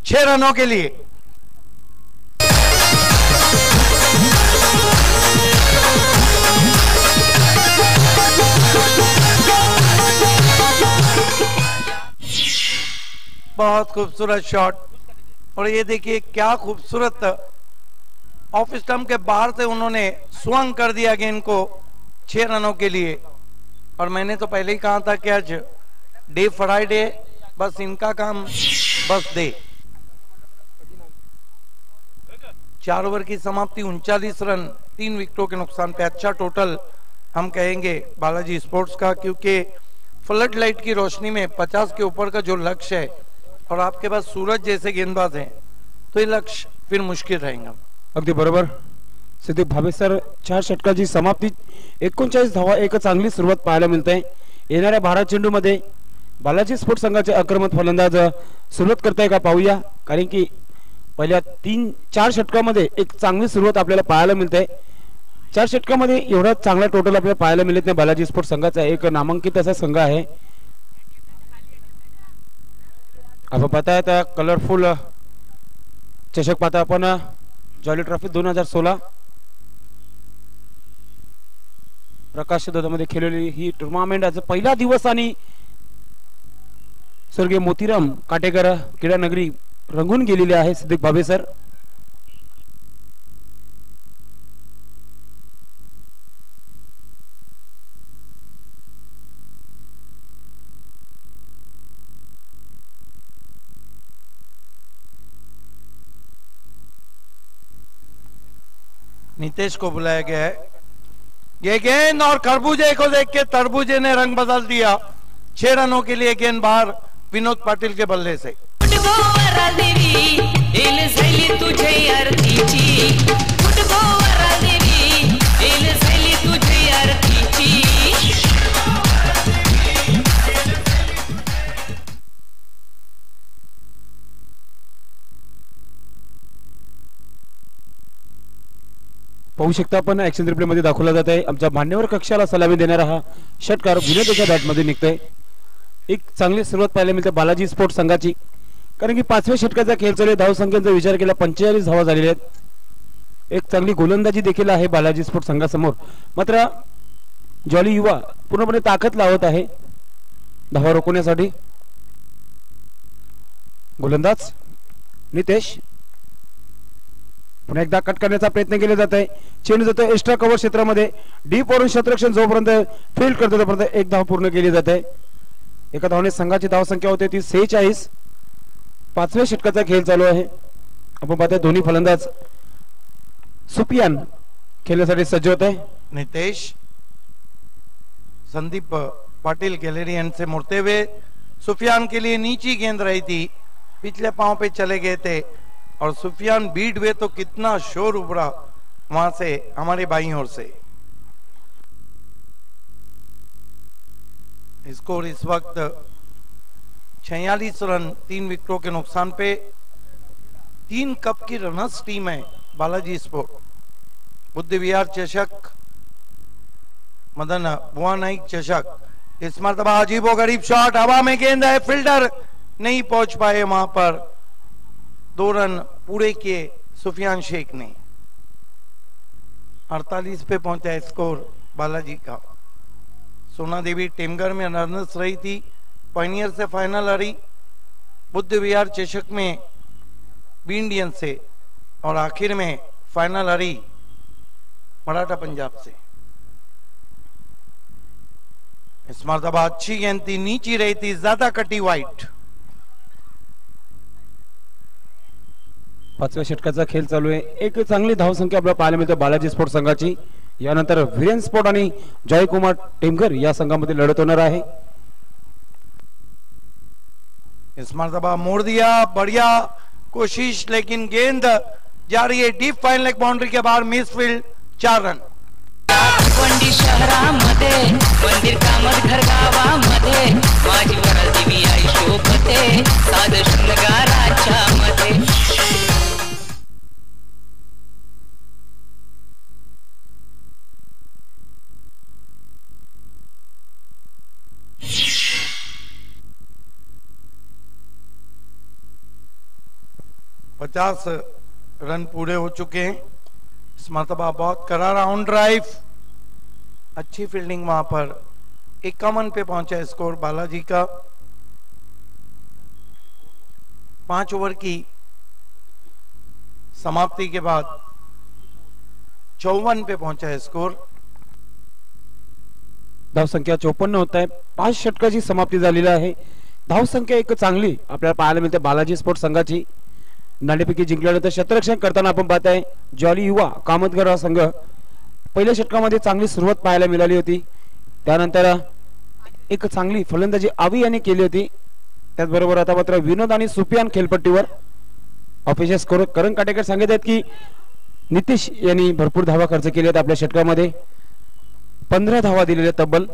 6 रनों के लिए। बहुत खूबसूरत शॉट। और ये देखिए क्या खूबसूरत ऑफ स्टंप के बाहर से उन्होंने स्वंग कर दिया गेंद को 6 रनों के लिए। और मैंने तो पहले ही कहा था कि आज डे फ्राइडे, बस इनका काम बस दे। 4 ओवर की समाप्ति 39 रन 3 विकेटों के नुकसान पे। अच्छा टोटल हम कहेंगे बालाजी स्पोर्ट्स का, क्योंकि फ्लड लाइट की रोशनी में 50 के ऊपर का जो लक्ष्य है और आपके पास सूरज जैसे गेंदबाज हैं तो ये लक्ष्य फिर मुश्किल रहेगा। अगदी बरोबर सिद्दीक भावे सर, 4 षटकाची समाप्ती 39 धावा, एक चांगली सुरुवात पाहायला मिळते। येणाऱ्या 12 चेंडूमध्ये बालाजी स्पोर्ट्स संघाचे आक्रमक फलंदाज सुरुवात करताय का पाहूया, कारण की पहिल्या 3-4 षटकामध्ये एक चांगली सुरुवात आपल्याला पाहायला मिळते। 4 षटकामध्ये एवढा चांगला टोटल आपल्याला पाहायला मिळत नाही। बालाजी स्पोर्ट्स संघाचा एक नामांकित असा संघ आहे। आपण पाहताय आता कलरफुल चषक पाहता आपण जॉली ट्रॉफी 2016 प्रकाश मध्ये खेळलेली ही टुर्नामेंट आज पहिला दिवस आणि स्वर्गीय मोतीराम काटेकर क्रीडा नगरी रंगून गेलेली आहे। सिद्दीक भावे सर, नितेश को बुलाया गया है। ये गेंद और खरबूजे को देख के तरबूजे ने रंग बदल दिया। 6 रनों के लिए गेंद बाहर विनोद पाटिल के बल्ले से। पाहू शकता आपण ऍक्शन रिप्ले मध्ये दाखवला जात आहे। आमच्या मान्यवर कक्षाला सलामी देणारा हा षटकार विनोदच्या बॅट मध्ये निघतोय। एक चांगली सुरुवात पाहायला मिळते बालाजी स्पोर्ट्स संघाची, कारण की 5व्या षटकाचा खेळ चालू आहे। धाव संख्येचा विचार केला 45 धावा झालेल्या आहेत। एक चांगली गोलंदाजी देखील आहे बालाजी स्पोर्ट्स संघासमोर। मात्र जॉली युवा पूर्णपणे ताकद लावत आहे धावा रोखण्यासाठी। गोलंदाज नितेश पुन्हा एकदा कट करण्याचा प्रयत्न केला जात आहे। चेंडू जातो एक्स्ट्रा कव्हर क्षेत्रामध्ये, डीप वरून क्षेत्ररक्षण जोपर्यंत फील्ड करतो तोपर्यंत एक धाव पूर्ण केली जाते। एका धावने संघाची धाव संख्या होते ती 46। 5व्या षटकाचा खेळ चालू आहे। आपण पाहतोय दोन्ही फलंदाज सुपियान खेळण्यासाठी सज्ज होत आहे। नितेश संदीप पाटिल गैलेरियन से मुड़ते हुए सुफियान के लिए नीची गेंद रही थी, पिछले पांव पे चले गए थे और सुफियान बीट हुए तो कितना शोर उभरा वहां से हमारे बाईं ओर से। स्कोर इस वक्त 46 रन 3 विकेटों के नुकसान पे। 3 कप की रनर्स टीम है बालाजी स्पोर्ट। बुद्ध विहार चषक, मदन बुआ नाइक चषक। इस मरतबा अजीबो गरीब शॉट, हवा में गेंद है, फील्डर नहीं पहुंच पाए वहां पर। 2 रन पूरे किए सुफियान शेख ने। 48 पे पहुंचा स्कोर बालाजी का। सोना देवी टेमगर में रनर्स रही थी, पायनियर से फाइनल हारी, बुद्ध विहार चषक में बी इंडियन से, और आखिर में फाइनल हारी मराठा पंजाब से। इस मरतबा अच्छी गेंद थी, नीची रही थी, ज्यादा कटी वाइट। 5व्या षटकाचा खेळ चालू आहे। एक चांगली धाव संख्या आपल्याला पाहायला मिळते बालाजी स्पोर्ट्स संघाची। यानंतर वीरेन स्पोर्ट आणि जयकुमार टेमगर या संघामध्ये लढत होणार आहे। इस मरतबा मोड़ दिया, बढ़िया कोशिश, लेकिन गेंद जा रही है डीप फाइन लेग बाउंड्री के बाहर, मिस फील्ड। 4 रन। वंडी शहरामध्ये, मंदिर कामत घर गावामध्ये, माझी वराल देवी आई शोभते साध शृंगाराच्या मध्ये। 50 रन पूरे हो चुके हैं। इस मरतबा बहुत करारा ऑन ड्राइव, अच्छी फील्डिंग वहां पर। 51 पे पहुंचा स्कोर बालाजी का। 5 ओवर की समाप्ति के बाद 54 पे पहुंचा है स्कोर। धाव संख्या 54 होत आहे। 5 षटकाची समाप्ती झालेली आहे। धाव संख्या एक चांगली आपल्याला पाहायला मिळते बालाजी स्पोर्ट्स संघाची। नाणेफेकी जिंकल्यानंतर क्षेत्ररक्षण करताना आपण पाहताय जॉली युवा कामतगर हा संघ पहिल्या षटकामध्ये चांगली सुरुवात पाहायला मिळाली होती। त्यानंतर एक चांगली फलंदाजी आवी यांनी केली होती। त्याचबरोबर आता मात्र विनोद आणि सुफियान खेळपट्टीवर। ऑफिशियल स्कोर करण काटेकर सांगत आहेत की नितीश यांनी भरपूर धावा खर्च केले आहेत आपल्या षटकामध्ये। 15 धावा दिलेल्या तब्बल।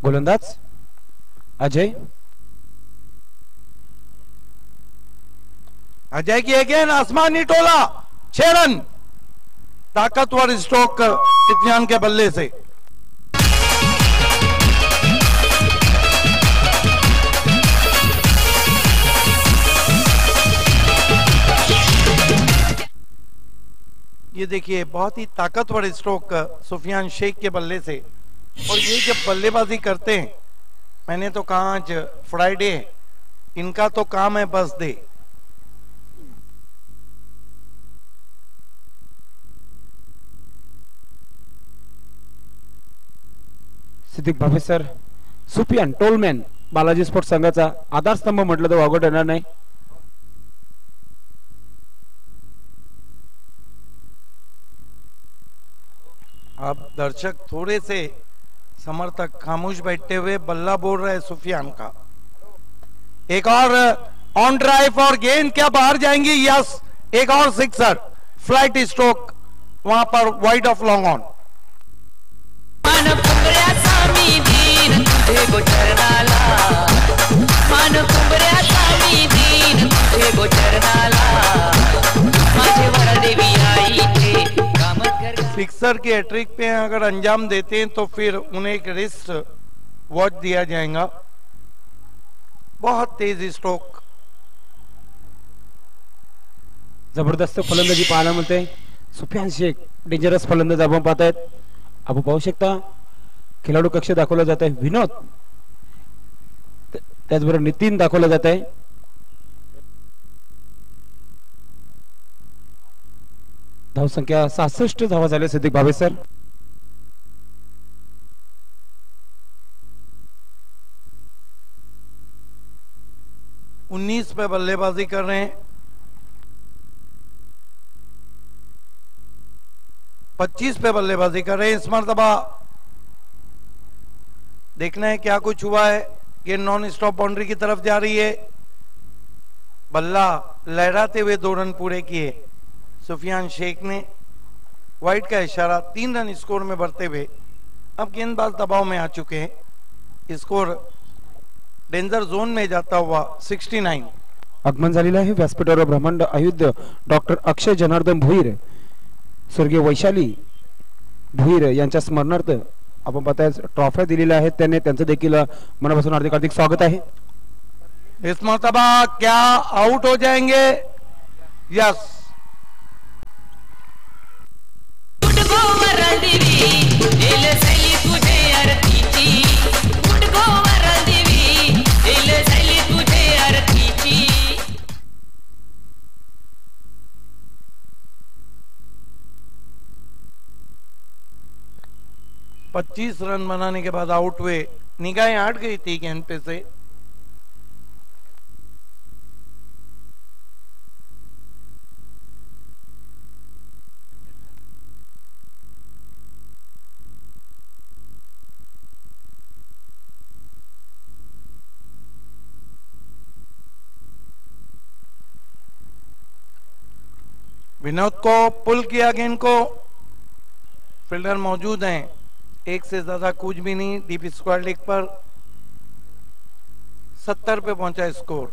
गोलंदाज अजय। अजय की अगेन आसमानी टोला, 6 रन। ताकतवर स्ट्रोक इत्यान के बल्ले से। ये देखिए बहुत ही ताकतवर स्ट्रोक सुफियान शेख के बल्ले से। और ये जब बल्लेबाजी करते हैं, मैंने तो कहा आज फ्राइडे, इनका तो काम है बस दे। सिद्दीक भावे सर, सुफियान टोलमॅन बालाजी स्पोर्ट्स संघाचा आधारस्तंभ म्हटलं तर वावगं ठरणार नाही। अब दर्शक थोड़े से समर्थक खामोश बैठते हुए बल्ला बोल रहे सुफियान का। एक और ऑन ड्राइव और गेंद क्या बाहर जाएंगी? यस, एक और सिक्सर, फ्लाइट स्ट्रोक वहां पर wide of long on. Sixer की हैट्रिक पे अगर अंजाम देते हैं तो फिर उन्हें एक रिस्ट वॉच दिया जाएगा। बहुत तेज स्ट्रोक। जबरदस्त फलंदाजी पाहायला मिळते। सुफियान शेख डेंजरस फलंदाज आपण पाहतायत। आपण पाहू शकता खेळाडू कक्ष दाखवला जात आहे। विनोद त्याचबरोबर नितीन दाखवला जात आहे। धाव संख्या 66 धावा झाले सिद्दीक भावे सर। उन्नीस पे बल्लेबाजी कर रहे हैं। 25 पे बल्लेबाजी कर रहे हैं। इस मरतबा देखना है क्या कुछ हुआ है। ये नॉन स्टॉप बाउंड्री की तरफ जा रही है। बल्ला लहराते हुए 2 रन पूरे किए सुफियान शेख ने। वाइड का इशारा, 3 रन स्कोर में बढ़ते हुए अब गेंदबाज दबाव में आ चुके हैं। स्कोर डेंजर जोन में जाता हुआ 69। आगमन झालेलं आहे व्यासपीठावर ब्रह्मांड आयुध डॉक्टर अक्षय जनार्दन भोईर, स्वर्गीय वैशाली भोईर यांच्या स्मरणार्थ आपण पाहताय ट्रॉफ्या दिलेल्या आहेत त्यांनी। त्यांचं देखील मनापासून हार्दिक हार्दिक स्वागत आहे। इस मरतबा क्या आउट हो जाएंगे? यस। पच्चीस रन बनाने के बाद आउट हुए। निगाहें हट गई थी गेंद पे से। विनोद को पुल किया गेंद को। फील्डर मौजूद हैं। एक से ज्यादा कुछ भी नहीं। डीप स्क्वायर लेग पर 70 पे पहुंचा स्कोर।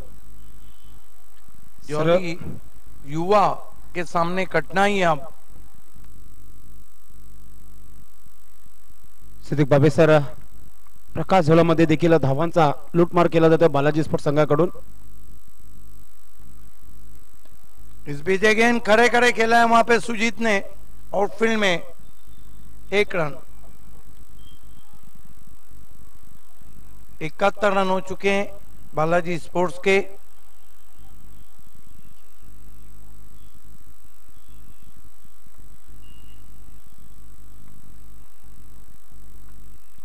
जॉली युवा के सामने कठिनाई अब। सिद्दीक बाबे सर, प्रकाश झोलामध्ये देखील धावांचा लूटमार केला जातो बालाजी स्पोर्ट्स संघाकडून. इस बीच अगेन खड़े खड़े खेला है वहां पे सुजीत ने आउटफील्ड में 1 रन. 71 रन हो चुके हैं बालाजी स्पोर्ट्स के.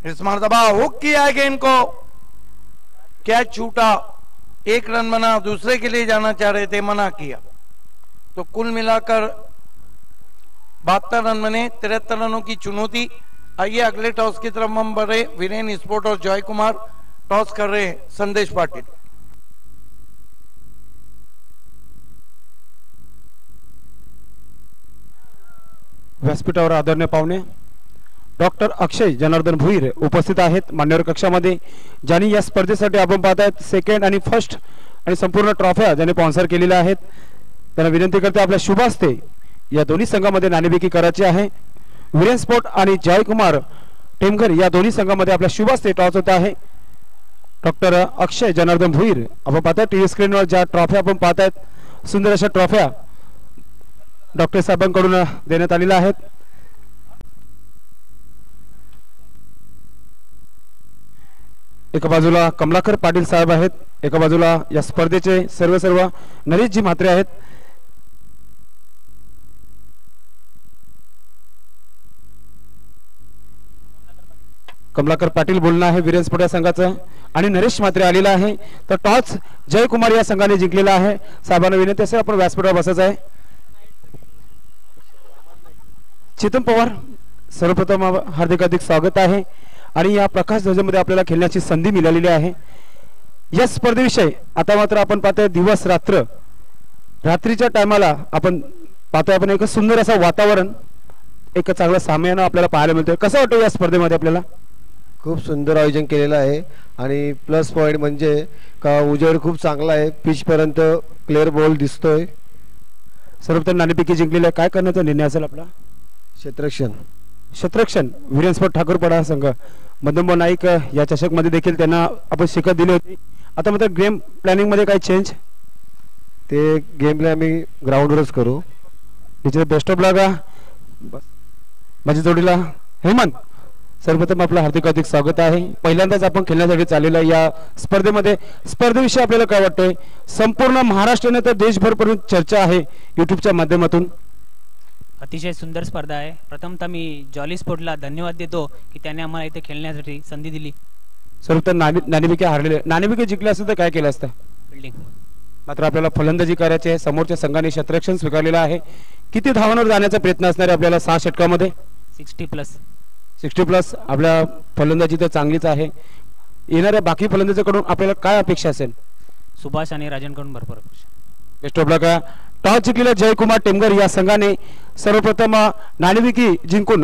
इस मरतबा हुक किया है गेंद को, कैच छूटा. 1 रन बना, दूसरे के लिए जाना चाह रहे थे, मना किया. तो कुल मिलाकर 72 रन बने, 73 रनों की चुनौती. आइए अगले टॉस की तरफ हम बढ़े. वीरेन स्पोर्ट और जॉय कुमार टॉस कर रहे हैं संदेश पाटिल. व्यासपीठावर आदरणीय पाहुणे डॉक्टर अक्षय जनार्दन भुईर उपस्थित आहेत मान्यवर कक्षामध्ये, ज्यांनी या स्पर्धेसाठी आपण पाहतायत सेकंड आणि फर्स्ट आणि संपूर्ण ट्रॉफ्या ज्यांनी स्पॉन्सर केलेल्या आहेत. त्यांना विनंती करते आपल्या शुभ हस्ते या दोन्ही संघामध्ये नाणेफेकी करायची आहे. वीरेन स्पोर्ट आणि जयकुमार टेमघर या दोन्ही संघामध्ये आपल्या शुभ हस्ते टॉस होत आहे. डॉक्टर अक्षय जनार्दन भुईर, आपण पाहताय टीव्ही स्क्रीनवर ज्या ट्रॉफ्या आपण पाहतायत, सुंदर अशा ट्रॉफ्या डॉक्टर साहेबांकडून देण्यात आलेल्या आहेत. एका बाजूला कमलाकर पाटील साहेब आहेत, एका बाजूला या स्पर्धेचे सर्व नरेशजी म्हात्रे आहेत. कमलाकर पाटील बोलणं आहे वीरेन स्पोर्ट या संघाचं आणि नरेश म्हात्रे आलेला आहे. तर टॉस जयकुमार या संघाने जिंकलेला आहे. साहेबांना विनंती असेल आपण व्यासपीठावर बसायचं आहे. चेतन पवार, सर्वप्रथम हार्दिक स्वागत आहे आणि या प्रकाश ध्वजामध्ये आपल्याला खेळण्याची संधी मिळालेली आहे. या स्पर्धेविषयी आता मात्र आपण पाहतोय दिवस रात्र, रात्रीच्या टायमाला आपण पाहतोय आपण एक सुंदर असं वातावरण, एक चांगलं सामना आपल्याला पाहायला मिळतोय. कसं वाटतं या स्पर्धेमध्ये आपल्याला? खूप सुंदर आयोजन केलेलं आहे आणि प्लस पॉइंट म्हणजे का उजेड खूप चांगला आहे, पिच पर्यंत क्लिअर बॉल दिसतोय. सर्वप्रथम नाणेफेकी जिंकलेला काय करण्याचा निर्णय असेल आपला? शत्रक्षण वीरेन स्पोर्ट ठाकूरपाडा संघ, मदनभाऊ नाईक या चषक मध्ये देखील त्यांना आपण शिकत दिली होती. आता मात्र गेम प्लॅनिंग मध्ये काय चेंज? ते गेम प्लॅन आम्ही ग्राउंडवरच करू. तिचे बेस्ट ऑफ लक माझ्या जोडीला हेमंत. सर्वप्रथम आपलं हार्दिक स्वागत आहे. पहिल्यांदाच आपण खेळण्यासाठी चाललेल्या या स्पर्धेमध्ये, स्पर्धेविषयी आपल्याला काय वाटतंय? संपूर्ण महाराष्ट्राने तर देशभरपर्यंत चर्चा आहे युट्यूबच्या माध्यमातून. अतिशय सुंदर स्पर्धा आहे. प्रथमतः मी जॉली स्पोर्टला धन्यवाद देतो की त्याने आम्हाला इथे खेळण्यासाठी संधी दिली. सर्वप्रथम नाणेफेकी हारलेले, नाणेफेकी जिंकले असतं तर काय केलं असतं? बिल्डिंग. मात्र आपल्याला फलंदाजी करायची आहे. समोरच्या संघाने शतरक्षण स्वीकारलेला आहे. किती धावांवर जाण्याचा प्रयत्न असणार आहे आपल्याला 6 षटकामध्ये? 60+ आपल्या फलंदाजी तर चांगलीच आहे. येणाऱ्या बाकी फलंदाजाकडून आपल्याला काय अपेक्षा असेल? सुभाष आणि राजनकडून भरपूर अपेक्षा. Best of luck. टॉस जिंकलेल्या जयकुमार टेमघर या संघाने सर्वप्रथम नाणेफेकी जिंकून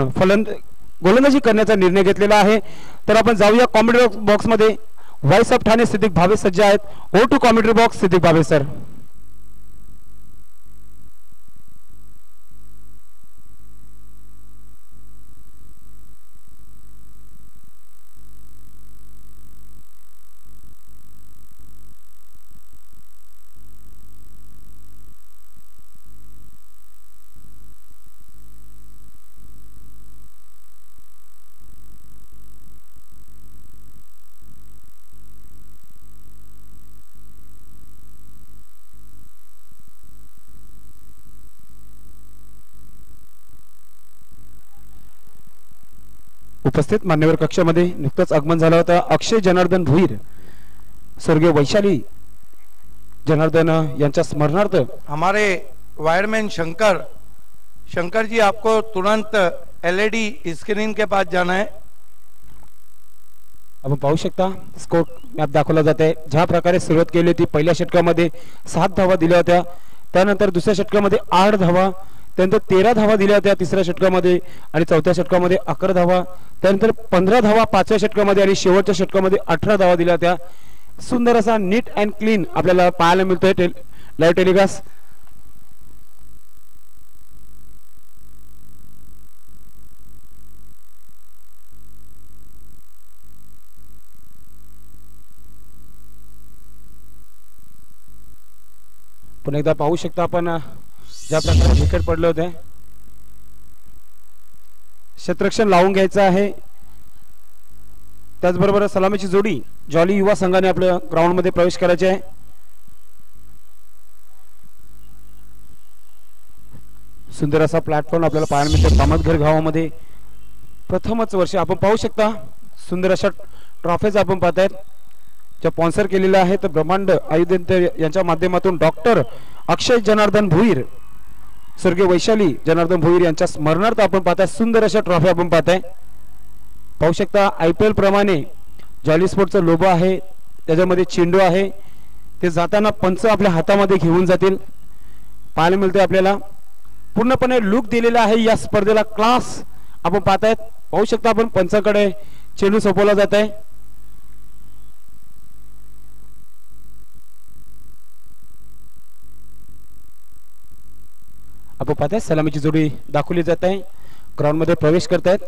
गोलंदाजी करण्याचा निर्णय घेतलेला आहे. तर आपण जाऊया कॉमेंट्री बॉक्स मध्ये. व्हॉइस ऑफ ठाणे सिद्दीक भावे सज्ज आहेत. Over to commentary box Siddique Bhave sir. उपस्थित मान्यवर कक्षामध्ये नुकतंच आगमन झालं होतं अक्षय जनार्दन भुईर, स्वर्गीय वैशाली जनार्दन यांच्या स्मरणार्थ. हमारे वायरमैन शंकर जी, आपको तुरंत LED स्क्रीन के पास जाना है. आपण पाहू शकता स्कोर मॅप दाखवला जात आहे. ज्या प्रकारे सुरुवात केली होती, पहिल्या षटकामध्ये 7 धावा दिल्या होत्या, त्यानंतर दुसऱ्या षटकामध्ये 8 धावा, त्यानंतर 13 धावा दिल्या होत्या तिसऱ्या षटकामध्ये आणि चौथ्या षटकामध्ये 11 धावा, त्यानंतर 15 धावा पाचव्या षटकामध्ये आणि शेवटच्या षटकामध्ये 18 धावा दिल्या होत्या. सुंदर असा नीट अँड क्लीन आपल्याला पाहायला मिळतोय लाईव्ह टेलिकास्ट. पुन्हा एकदा पाहू शकता आपण ज्या प्रकारे विकेट पडले होते. क्षेत्ररक्षण लावून घ्यायचं आहे. त्याचबरोबर सलामीची जोडी जॉली युवा संघाने आपल्या ग्राउंड मध्ये प्रवेश करायचे आहे. सुंदर असा प्लॅटफॉर्म आपल्याला पाहायला मिळतो कामतघर गावामध्ये. प्रथमच वर्ष आपण पाहू शकता सुंदर अशा ट्रॉफीज आपण पाहतायत ज्या स्पॉन्सर केलेल्या आहेत ब्रह्मांड आयुधंत यांच्या माध्यमातून. डॉक्टर अक्षय जनार्दन भोईर, स्वर्गीय वैशाली जनार्दन भोईर यांच्या स्मरणार्थ आपण पाहताय सुंदर अशा ट्रॉफी आपण पाहताय. पाहू शकता IPL प्रमाणे जॉली स्पोर्टचा लोगो आहे, त्याच्यामध्ये चेंडू आहे. ते जाताना पंच आपल्या हातामध्ये घेऊन जातील पाहायला मिळते आपल्याला. पूर्णपणे लुक दिलेला आहे या स्पर्धेला. क्लास आपण पाहतायत. पाहू शकता आपण पंचाकडे चेंडू सोपवला जात आहे. आपण पाहताय सलामीची जोडी दाखवली जात आहे. ग्राउंड मध्ये प्रवेश करतायत.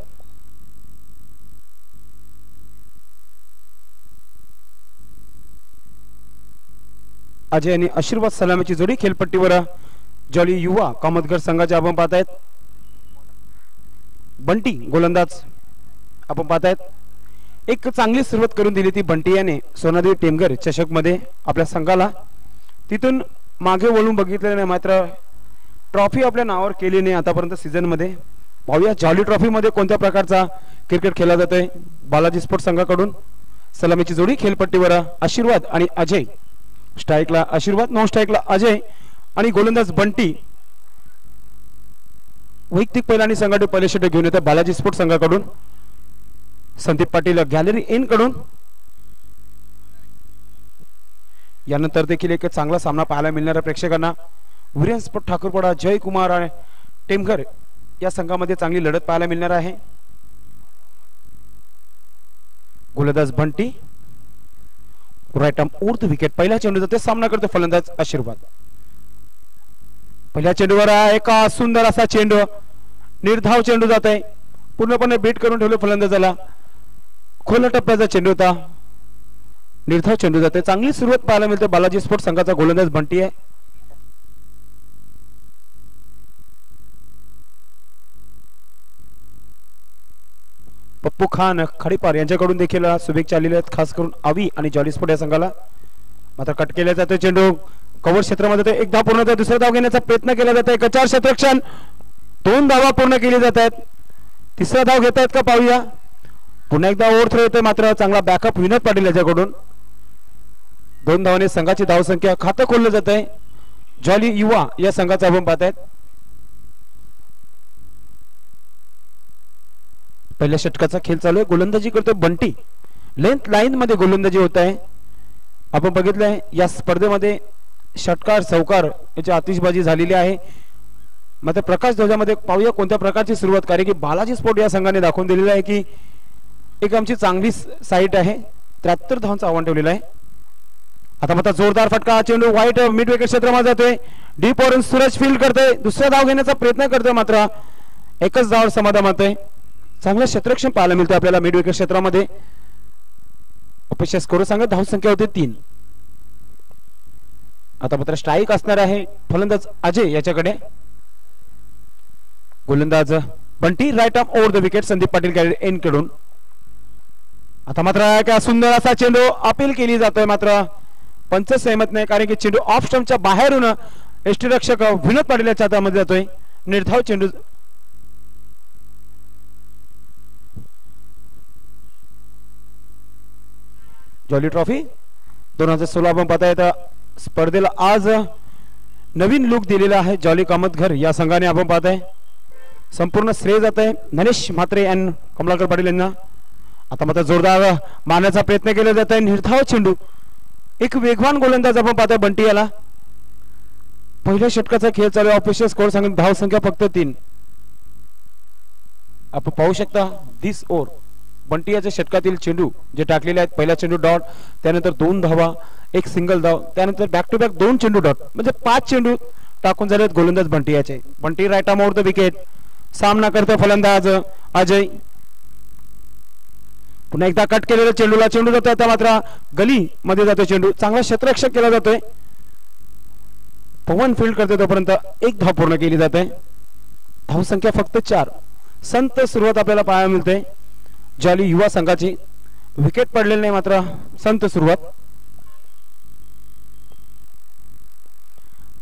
अजय आणि आशीर्वाद सलामीची जोडी खेळपट्टीवर जॉली युवा कामतघर संघाचे आपण पाहतायत. बंटी गोलंदाज आपण पाहतायत. एक चांगली सुरुवात करून दिली ती बंटी याने सोनादेवी टेमघर चषक मध्ये आपल्या संघाला. तिथून मागे वळून बघितले नाही, मात्र ट्रॉफी आपल्या नावावर केली नाही आतापर्यंत सीझन मध्ये. पाहूया जॉली ट्रॉफी मध्ये कोणत्या प्रकारचा क्रिकेट खेळला जातोय बालाजी स्पोर्ट्स संघाकडून. सलामीची जोडी खेळपट्टीवर आशीर्वाद आणि अजय. स्ट्राईकला आशीर्वाद, नॉन स्ट्राईकला अजय आणि गोलंदाज बंटी. वैयक्तिक पहिला आणि संघाचे पहिले षटक घेऊन येतात बालाजी स्पोर्ट्स संघाकडून. संदीप पाटील गॅलरी एन कडून. यानंतर देखील एक चांगला सामना पाहायला मिळणारा प्रेक्षकांना. वीरेन स्पोर्ट ठाकूरपाडा जयकुमार आणि टेमघर या संघामध्ये चांगली लढत पाहायला मिळणार आहे. गोलंदाज बंटी राईट आर्म उर्थ विकेट. पहिला चेंडू जाते, सामना करतो फलंदाज आशीर्वाद. पहिल्या चेंडूवर एका सुंदर असा चेंडू, निर्धाव चेंडू जात आहे. पूर्णपणे बीट करून ठेवले फलंदाजाला. खोल टप्प्याचा चेंडू होता, निर्धाव चेंडू जाते. चांगली सुरुवात पाहायला मिळते बालाजी स्पोर्ट्स संघाचा गोलंदाज बंटी आहे. पप्पू खान खडीपार यांच्याकडून देखील शुभेच्छा आलेल्या आहेत, खास करून आवी आणि जॉली स्पोर्ट या संघाला. मात्र कट केला जातो चेंडू कव्हर क्षेत्रामध्ये. एक धाव पूर्ण होते, दुसरा धाव घेण्याचा प्रयत्न केला जात आहे. कचार क्षेत्ररक्षण, 2 धावा पूर्ण केली जात आहेत. तिसरा धाव घेत आहेत का पाहूया. पुन्हा एकदा ओव्हर थ्रो येतोय, मात्र चांगला बॅकअप विनोद पाटील याच्याकडून. 2 धावाने संघाची धावसंख्या खातं खोललं जात आहे जॉली युवा या संघाचा आपण पाहतायत. पहिल्या षटकाचा खेळ चालू आहे. गोलंदाजी करतोय बंटी. लेंथ लाईन मध्ये गोलंदाजी होत आहे. आपण बघितलंय या स्पर्धेमध्ये षटकार चौकार याची आतिषबाजी झालेली आहे. मात्र प्रकाश ध्वजामध्ये पाहूया कोणत्या प्रकारची सुरुवात. कारण की बालाजी स्पोर्ट या संघाने दाखवून दिलेलं आहे की एक आमची चांगली साईट आहे. 73 धावांचं आव्हान ठेवलेलं आहे. आता मात्र जोरदार फटका, चेंडू वाईट मिड विकेट क्षेत्रामध्ये जातोय. डीप वरून सूरज फील्ड करतोय, दुसरा धाव घेण्याचा प्रयत्न करतोय, मात्र एकच धाव समाधान होतोय. चांगलं क्षेत्ररक्षण पाहायला मिळतं आपल्याला मिड विकेट क्षेत्रामध्ये. अपेक्षा स्कोर सांगत धावसंख्या होते 3. आता मात्र स्ट्राईक असणार आहे फलंदाज अजय याच्याकडे. गोलंदाज Bunty right arm over the wicket. Sandeep Patil gallery end कडून. आता मात्र काय सुंदर असा चेंडू अपील केली जातोय, मात्र पंच सहमत नाही. कारण की चेंडू ऑफ स्टंपच्या बाहेरून यष्टीरक्षक विनोद पाटील याच्या हातामध्ये जातोय. निर्धाव चेंडू. जॉली ट्रॉफी 2016 आपण पाहता येतं. स्पर्धेला आज नवीन लुक दिलेला आहे जॉली कामतघर या संघाने आपण पाहताय. संपूर्ण श्रेय जात आहे नरेश म्हात्रे आणि कमलाकर पाटील यांना. आता मात्र जोरदार मारण्याचा प्रयत्न केला जात आहे. निर्धाव चेंडू. एक वेगवान गोलंदाज आपण पाहताय बंटी याला. पहिल्या षटकाचा खेळ चालू आहे. ऑफिशियल स्कोर सांगून धाव संख्या फक्त 3. आपण पाहू शकता दिस ओव्हर बंटी याच्या षटकातील चेंडू जे टाकलेले आहेत. पहिला चेंडू डॉट, त्यानंतर 2 धावा, एक सिंगल धाव, त्यानंतर बॅक टू बॅक 2 चेंडू डॉट, म्हणजे 5 चेंडू टाकून झालेत गोलंदाज बंटी याचे. Bunty right arm over the wicket. सामना करतो फलंदाज अजय. पुन्हा एकदा कट केलेला चेंडूला चेंडू जातोय. आता मात्र गली मध्ये जातोय चेंडू. चांगला क्षेत्ररक्षण केला जातोय. पवन फील्ड करते तोपर्यंत एक धाव पूर्ण केली जाते. धाव संख्या फक्त 4. संत सुरुवात आपल्याला पाहायला मिळते जॉली युवा संघाची. विकेट पडलेली नाही मात्र संत सुरुवात.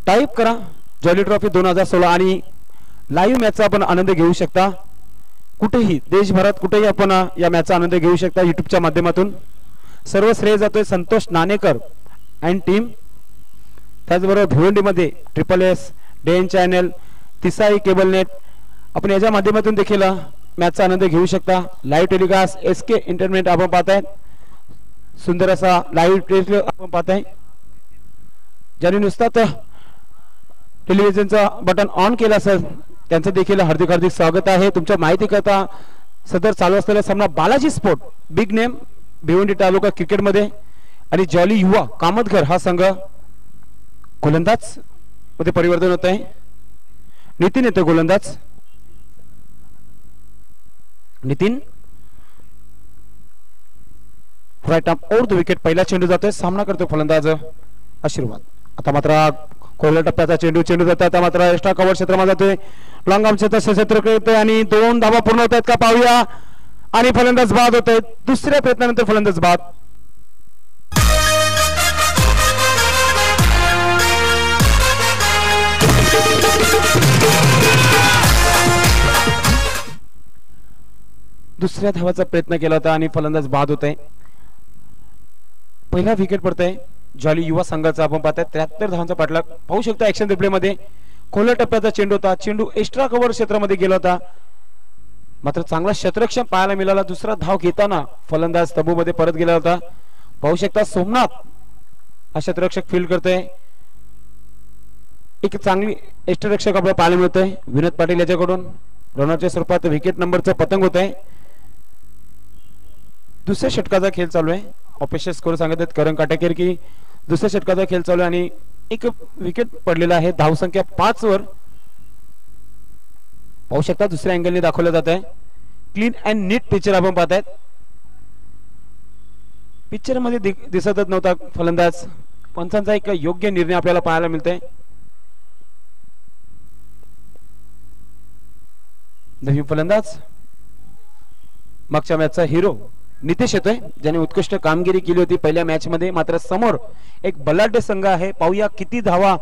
टाईप करा जॉली ट्रॉफी 2016 आणि लाईव्ह मॅचचा आपण आनंद घेऊ शकता. कुठेही देशभरात कुठेही आपण या मॅचचा आनंद घेऊ शकता युट्यूबच्या माध्यमातून. सर्व श्रेय जातोय संतोष नाणेकर अँड टीम. त्याचबरोबर भिवंडीमध्ये SSS, den channel, Tisai cable net आपण याच्या माध्यमातून देखील मॅचचा आनंद घेऊ शकता. लाईव्ह टेलिकास्ट SK इंटरनेट आपण पाहताय. सुंदर असा लाईव्ह टेलिकास्ट आपण पाहताय. ज्यांनी नुसतं टेलिव्हिजनचा बटन ऑन केला असेल त्यांचं देखील हार्दिक हार्दिक स्वागत आहे. तुमच्या माहिती करता सदर चालू असलेला सामना Balaji sport big name Bhiwandi taluka क्रिकेटमध्ये आणि जॉली युवा कामतघर हा संघ गोलंदाज मध्ये परिवर्तन होत आहे. नितीन येतो गोलंदाज. Nitin right arm over the wicket. पहिला चेंडू जातोय. सामना करतो फलंदाज आशीर्वाद. आता मात्र कोयला टप्प्याचा चेंडू जातो. आता मात्र एक्स्ट्रा कव्हर क्षेत्रामध्ये जातोय. लॉंग आर्म क्षेत्र करतोय आणि 2 धावा पूर्ण होत आहेत का पाहूया. आणि फलंदाज बाद होत आहेत. दुसऱ्या प्रयत्नानंतर फलंदाज बाद. दुसऱ्या धावाचा प्रयत्न केला होता आणि फलंदाज बाद होत आहे. पहिला विकेट पडतोय जॉली युवा संघाचा. आपण पाहताय 73 धावांचा पाठलाग पाहू शकता ऍक्शन रिप्ले मध्ये. खोल्या टप्प्याचा चेंडू होता. चेंडू एक्स्ट्रा कव्हर क्षेत्रामध्ये गेला होता मात्र चांगला क्षेत्ररक्षण पाहायला मिळाला. दुसरा धाव घेताना फलंदाज तबूमध्ये परत गेला होता. पाहू शकता सोमनाथ हा क्षेत्ररक्षक फील्ड करतोय. एक चांगली क्षेत्ररक्षक आपल्याला पाहायला मिळतोय विनोद पाटील याच्याकडून. रनरच्या स्वरूपात विकेट नंबरचं पतंग होत आहे. दुसऱ्या षटकाचा खेळ चालू आहे. ऑफिशियल स्कोर सांगत आहेत करण काटेकर की दुसऱ्या षटकाचा खेळ चालू आहे आणि एक विकेट पडलेला आहे. धावसंख्या 5 वर. पाहू शकता दुसऱ्या अँगलने दाखवलं जात आहे. क्लीन अँड नीट पिक्चर आपण पाहतायत. पिक्चर मध्ये दिसतच नव्हता फलंदाज. पंचांचा एक योग्य निर्णय आपल्याला पाहायला मिळतोय. नवीन फलंदाज मागच्या मॅचचा हिरो नितेश येतोय ज्याने उत्कृष्ट कामगिरी केली होती पहिल्या मॅच मध्ये. मात्र समोर एक बलाढ्य संघ आहे. पाहूया किती धावा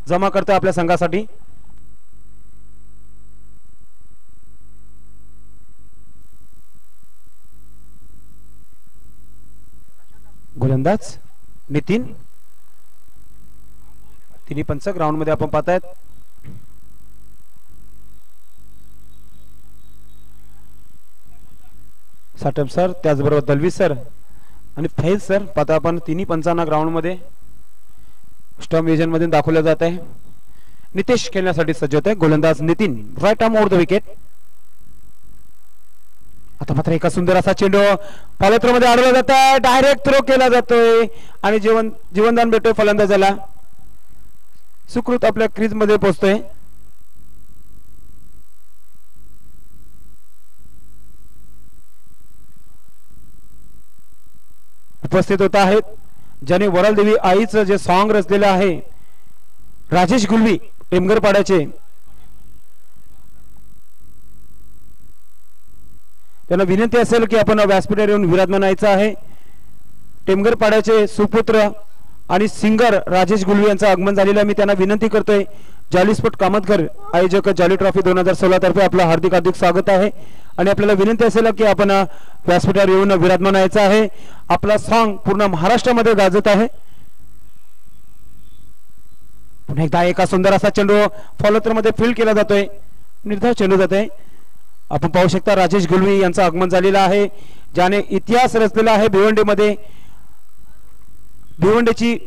जमा करतोय आपल्या संघासाठी. गोलंदाज नितीन. तिन्ही पंच ग्राउंड मध्ये आपण पाहतायत. साटम सर त्याचबरोबर दलवी सर आणि फैज सर पाहता आपण तिन्ही पंचांना ग्राउंड मध्ये स्टंप विजन मध्ये दाखवलं जात आहे. नितेश खेळण्यासाठी सज्ज होत आहे. गोलंदाज Nitin right arm over the wicket. आता मात्र एका सुंदर असा चेंडू फॉलोथ्रो मध्ये अडवला जात आहे. डायरेक्ट थ्रो केला जातोय आणि जीवनदान भेटतोय फलंदाजाला. सुकृत आपल्या क्रीज मध्ये पोहोचतोय. उपस्थित होत आहेत ज्याने वराल देवी आईचं जे सॉन्ग रचलेलं आहे राजेश गुलवी टेमघर पाड्याचे. त्यांना विनंती असेल की आपण व्यासपीठावर येऊन विराजमान व्हायचं आहे. टेमघर पाड्याचे सुपुत्र आणि सिंगर राजेश गुलवी यांचं आगमन झालेलं. मी त्यांना विनंती करतोय जॉली स्पोर्ट कामतघर आयोजक जॉली ट्रॉफी 2016 तर्फे आपलं हार्दिक हार्दिक स्वागत आहे. आणि आपल्याला विनंती असेल की आपण व्यासपीठावर येऊन विराजमान व्हायचं आहे. आपला सॉन्ग पूर्ण महाराष्ट्रामध्ये गाजत आहे. पुन्हा एकदा एका सुंदर असा चेंडू फॉलोथ्रो मध्ये फील्ड केला जातोय. निर्धाव चेंडू जातोय. आपण पाहू शकता राजेश गुलवी यांचं आगमन झालेलं आहे ज्याने इतिहास रचलेला आहे भिवंडीमध्ये. भिवंडीची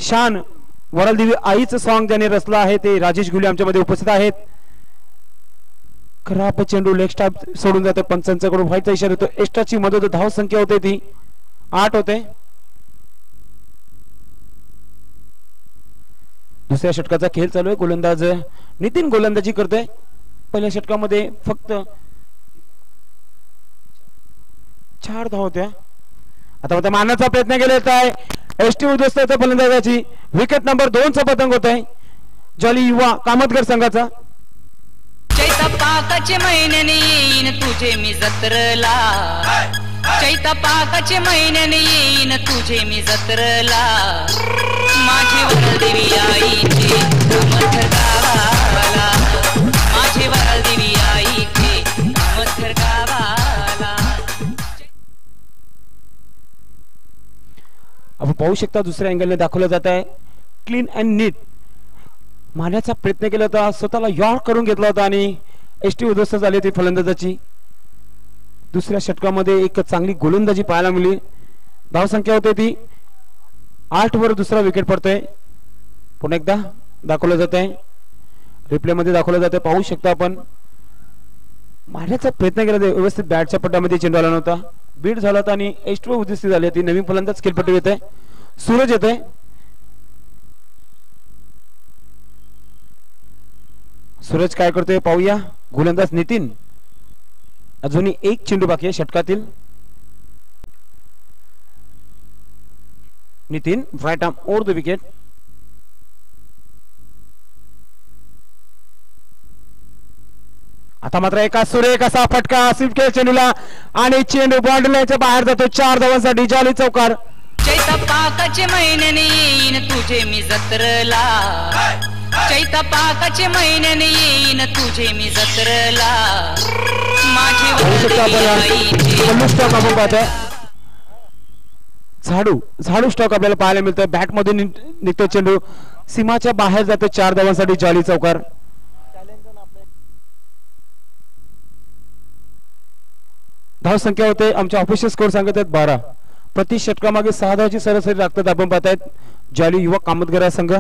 शान वरालदेवी आईचं सॉन्ग ज्याने रचलं आहे ते राजेश गुलवी आमच्यामध्ये उपस्थित आहेत. खराब चेंडू लेग स्टॉप सोडून जातो. पंचांच्याकडून व्हायचा इशारा येतो. एक्स्ट्राची मदत धाव संख्या होते ती 8 होते. दुसऱ्या षटकाचा खेळ चालू आहे. गोलंदाज नितीन गोलंदाजी करतोय. पहिल्या षटकामध्ये फक्त 4 धाव होत्या. आता मारण्याचा प्रयत्न केला आहे. एसटी उद्योजकाच्या फलंदाजाची विकेट नंबर 2 चा पतंग होत आहे जॉली युवा कामतगर संघाचा. चैता पाकाचे महिन्याने येईन तुझे मी जत्रला, चैता पाकाचे महिन्याने येईन तुझे मी जत्रला, माझी वरदेवी आईचे कामतघर गावाला, माझी वरदेवी आईचे कामतघर गावाला. आपण पाहू शकता दुसऱ्या अँगलने दाखवलं जात आहे क्लीन अँड नीट. मारण्याचा प्रयत्न केला होता, स्वतःला यॉर्क करून घेतला होता आणि एसटी उद्ध्वस्त झाली होती फलंदाजाची. दुसऱ्या षटकामध्ये एक चांगली गोलंदाजी पाहायला मिळाली. धावसंख्या होते ती 8 वर दुसरा विकेट पडतोय. पुन्हा एकदा दाखवलं जात आहे, रिप्ले मध्ये दाखवलं जात आहे. पाहू शकता आपण मारण्याचा प्रयत्न केला, व्यवस्थित बॅटच्या पट्ट्यामध्ये चेंडू आला नव्हता, बीट झाला होता आणि एसटी उद्दिष्ट झाली होती. नवीन फलंदाज खेळपट्टी येत आहे, सूरज येत आहे. सूरज काय करतोय पाहूया. गोलंदाज नितीन, अजूनही एक चेंडू बाकी आहे षटकातील. Nitin right arm over the wicket. आता मात्र एका सुरेख असा फटका सिटके चेंडूला आणि चेंडू बाउंड्रीच्या बाहेर जातो. 4 धावांसाठी जॉली चौकार. चैता पाकाचे महिन्याने येईन तुझे मी जत्रला, चैता पाकाचे महिन्याने येईन तुझे मी जत्रला, माझी वरदेवी आईचे. स्टॉक आपण पाहतोय झाडू स्टॉक आपल्याला पाहायला मिळतोय. बॅट मधून निघतो चेंडू, सीमाच्या बाहेर जातो. 4 धावांसाठी जॉली चौकार. धाव संख्या होते आमच्या ऑफिशियल स्कोर सांगत आहेत 12. प्रति षटकामागे 6 धावाची सरासरी राखतात आपण पाहतायत जॉली युवा कामतगर संघ.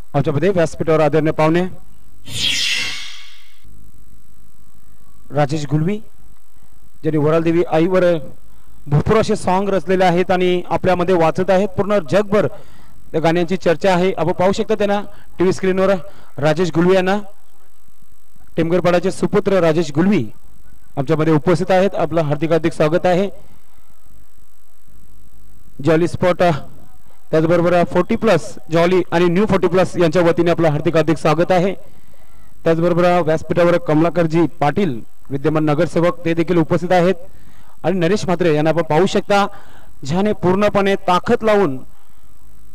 आमच्यामध्ये व्यासपीठावर आदरणीय पाहुणे राजेश गुलवी, ज्यांनी वरालदेवी आईवर भरपूर असे सॉंग रचलेले आहेत आणि आपल्यामध्ये वाचत आहेत. पूर्ण जगभर त्या गाण्यांची चर्चा आहे. आपण पाहू शकता त्यांना टीव्ही स्क्रीनवर. राजेश गुलवी यांना टेमगरपाडाचे सुपुत्र राजेश गुलवी आमच्यामध्ये उपस्थित आहेत. आपलं हार्दिक हार्दिक स्वागत आहे. जॉली स्पॉट त्याचबरोबर 40+ जॉली आणि न्यू 40+ यांच्या वतीने आपलं हार्दिक हार्दिक स्वागत आहे. त्याचबरोबर व्यासपीठावर कमलाकरजी पाटील विद्यमान नगरसेवक ते देखील उपस्थित आहेत आणि नरेश म्हात्रे यांना आपण पाहू शकता, ज्याने पूर्णपणे ताकद लावून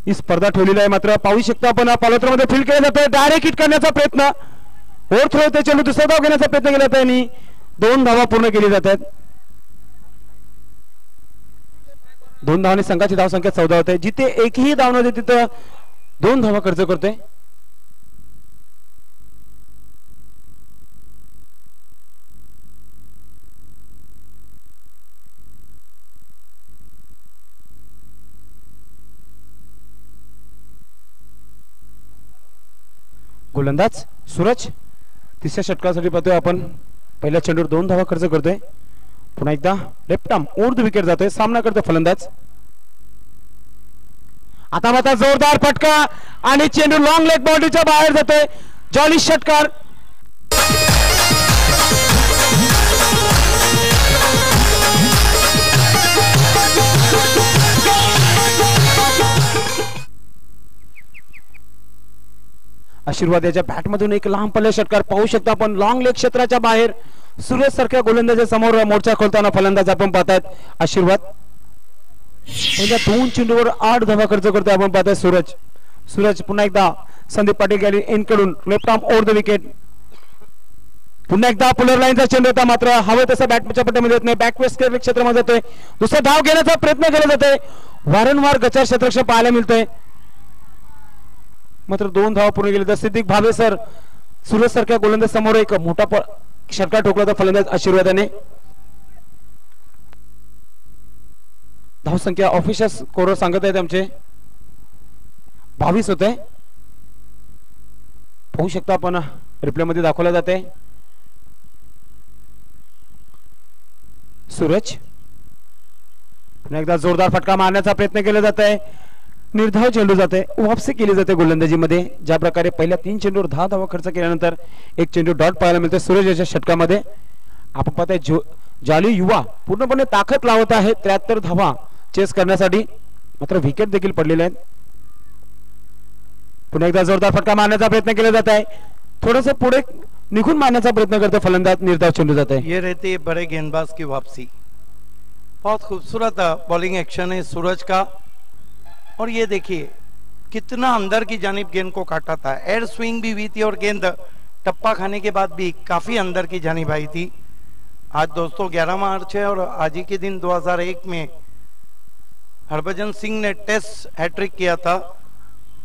ही स्पर्धा ठेवलेली आहे. मात्र पाहू शकता आपण पालोत्रामध्ये फील्ड केलं जातोय. डायरेक्ट हिट करण्याचा प्रयत्न, ओव्हर थ्रो ते चेंडू दुसरा धाव घेण्याचा प्रयत्न केला जातोय आणि 2 धावा पूर्ण केली जातात. 2 धावांनी संघाची धाव संख्या 14 होते. जिथे एकही धाव नव्हते तिथं 2 धावा खर्च करतोय. गोलंदाज सूरज तिसऱ्या षटकासाठी पाहतोय आपण. पहिल्या चेंडूवर 2 धावा खर्च करतोय. पुन्हा एकदा left arm over the wicket जातोय. सामना करतोय फलंदाज. आता मात्र जोरदार फटका आणि चेंडू लॉंग लेग बाउंड्रीच्या बाहेर जातोय. जॉली षटकार. आशीर्वाद याच्या बॅट मधून एक लांब पल्ल्या षटकार पाहू शकता आपण. लॉंग लेग क्षेत्राच्या बाहेर सूरज सारख्या गोलंदाजा समोर मोर्चा खोलताना फलंदाज आपण पाहतायत आशीर्वाद. पहिल्या 2 चेंडूवर 8 धावा खर्च करतोय आपण पाहताय सूरज. पुन्हा एकदा संदीप पाटील गॅली एंडकडून left arm over the wicket. पुन्हा एकदा पुलर लाईनचा चेंडू होता, मात्र हवं तसं बॅटच्या पट्ट्यामध्ये येत नाही. बॅकवेस्ट क्षेत्रामध्ये जातोय. दुसरा धाव घेण्याचा प्रयत्न केला जातोय. वारंवार गचार क्षेत्ररक्षण पाहायला मिळतंय, मात्र 2 धावा पूर्ण केले. तर सिद्दीक भावे सर सूरज सारख्या गोलंदाज समोर एक मोठा षटकार ठोकला होता फलंदाज आशीर्वादाने. धाव संख्या ऑफिशियल स्कोर सांगत आहेत आमचे 22 होते. पाहू शकता आपण रिप्ले मध्ये दाखवला जाते. सूरज पुन्हा एकदा जोरदार फटका मारण्याचा प्रयत्न केला जात आहे. निर्धाव चेंडू जाते, वापसी केली जाते गोलंदाजीमध्ये. ज्या प्रकारे पहिल्या 3 चेंडूवर 10 धावा खर्च केल्यानंतर एक चेंडू डॉट पाहायला मिळते सूरज याच्या षटकामध्ये. आपण पाहताय जॉली युवा पूर्णपणे ताकद लावत आहे 73 धावा चेस करण्यासाठी, मात्र विकेट देखील पडलेले आहेत. पुन्हा एकदा जोरदार फटका मारण्याचा प्रयत्न केला जात आहे, थोडस पुढे निघून मारण्याचा प्रयत्न करते फलंदाज, निर्धाव चेंडू जात आहे. ये रहती है बड़े गेंदबाज की वापसी. बहुत खूबसूरत बॉलिंग एक्शन है सूरज का. और ये देखिए कितना अंदर की जानिब गेंद को काटा था. एयर स्विंग भी हुई थी और गेंद टप्पा खाने के बाद भी काफी अंदर की जानिब आई थी. आज दोस्तों 11 मार्च है और आज ही के दिन 2001 में हरभजन सिंह ने टेस्ट हैट्रिक किया था.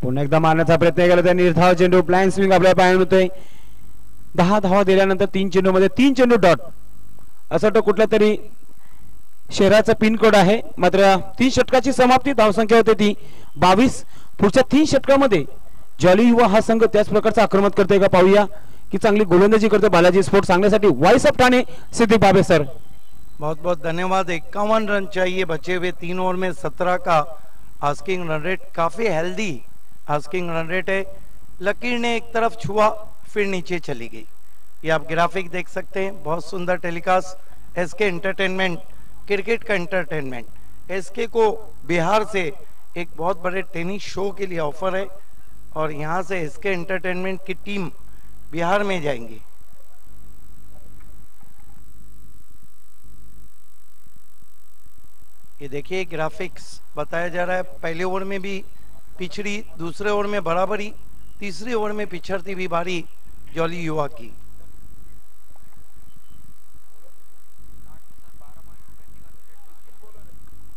पुन्हा एकदा मारण्याचा प्रयत्न केला त्या निर्धाव चेंडू, प्लॅन स्विंग आपल्याला पाहायला मिळतोय. 10 धावा दिल्यानंतर 3 चेंडू मध्ये 3 चेंडू डॉट, असं तो कुठला तरी शहराचा पिन कोड आहे. मात्र 3 षटकाची समाप्ती धावसंख्या होते ती 22. पुढच्या 3 षटकामध्ये जॉली युवा हा संघ त्याच प्रकारचा आक्रमण करतोय का पाहूया, की चांगली गोलंदाजी करते बालाजी स्पोर्ट. सांगण्यासाठी वॉइस ऑफ ठाणे सिद्दीक बाबे सर. बहुत बहुत धन्यवाद. 51 रन चाहिए बचे हुए 3 ओवर में. 17 का आस्किंग रन रेट, काफी हेल्दी आस्किंग रन रेट है. लकीर ने एक तरफ छुआ फिर नीचे चली गई. ये आप ग्राफिक देख सकते हैं. बहुत सुंदर टेलीकास्ट. एसके एंटरटेनमेंट, क्रिकेट का एंटरटेनमेंट. एसके को बिहार से एक बहुत बड़े टेनिस शो के लिए ऑफर है और यहाँ से एसके एंटरटेनमेंट की टीम बिहार में जाएंगी. ये देखिए ग्राफिक्स बताया जा रहा है. पहले ओवर में भी पिछड़ी, दूसरे ओवर में बराबरी, तीसरे ओवर में पिछड़ती हुई बारी जॉली युवा की.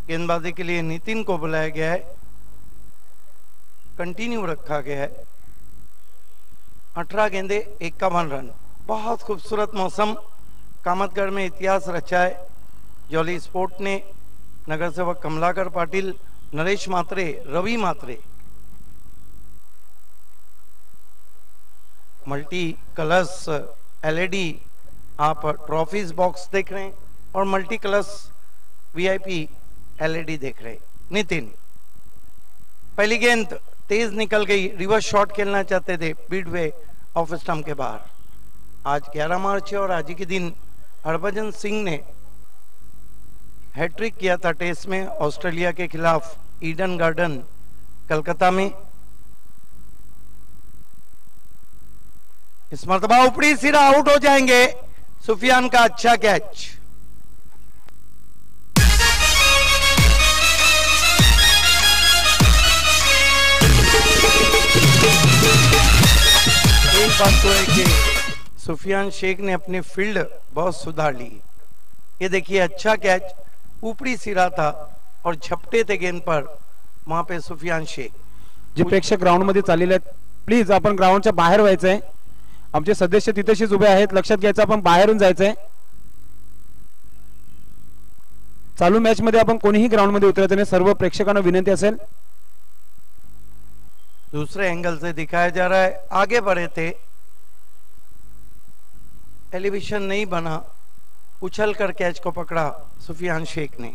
गेंदबाजी के लिए नितिन को बुलाया गया है, कंटिन्यू रखा गया है. 18 गेंदे 51 रन. बहुत खूबसूरत मौसम कामतगढ़ में इतिहास रचा है. जॉली स्पोर्ट ने नगर सेवक कमलाकर पाटिल, नरेश मात्रे, रवि मात्रे, मल्टी कलर्स एलईडी आप ट्रॉफीज बॉक्स देख रहे हैं और मल्टी कलर्स वीआईपी एलईडी देख रहे हैं. नितिन, पहली गेंद तेज निकल गई. रिवर्स शॉट खेलना चाहते थे बीडवे ऑफ स्टंप के बाहर. आज 11 मार्च है और आज ही के दिन हरभजन सिंह ने हैट्रिक किया था टेस्ट में ऑस्ट्रेलिया के खिलाफ ईडन गार्डन कलकत्ता में. इस मरतबा ऊपरी सिरा आउट हो जाएंगे. सुफियान का अच्छा कैच. एक बात तो है कि सुफियान शेख ने अपनी फील्ड बहुत सुधार ली. ये देखिए अच्छा कैच, ऊपरी सिरा था और झपटे थे गेंद पर वहां पे सुफियान शेख. जे प्रेक्षक ग्राउंड मध्ये चाललेले आहेत, प्लीज आपण ग्राउंडच्या बाहेर व्हायचंय. आमचे सदस्य तिथेशीच उभे आहेत, लक्षात घ्यायचं आपण बाहेरून जायचंय. चालू मॅच मध्ये आपण कोणीही ग्राउंड मध्ये उतरायचं नाही, सर्व प्रेक्षकांना विनंती असेल. दूसरे एंगल से दिखाया जा रहा है. आगे बढ़े थे, एलिवेशन नहीं बना, उछलकर कैच को पकड़ा सुफियान शेख ने.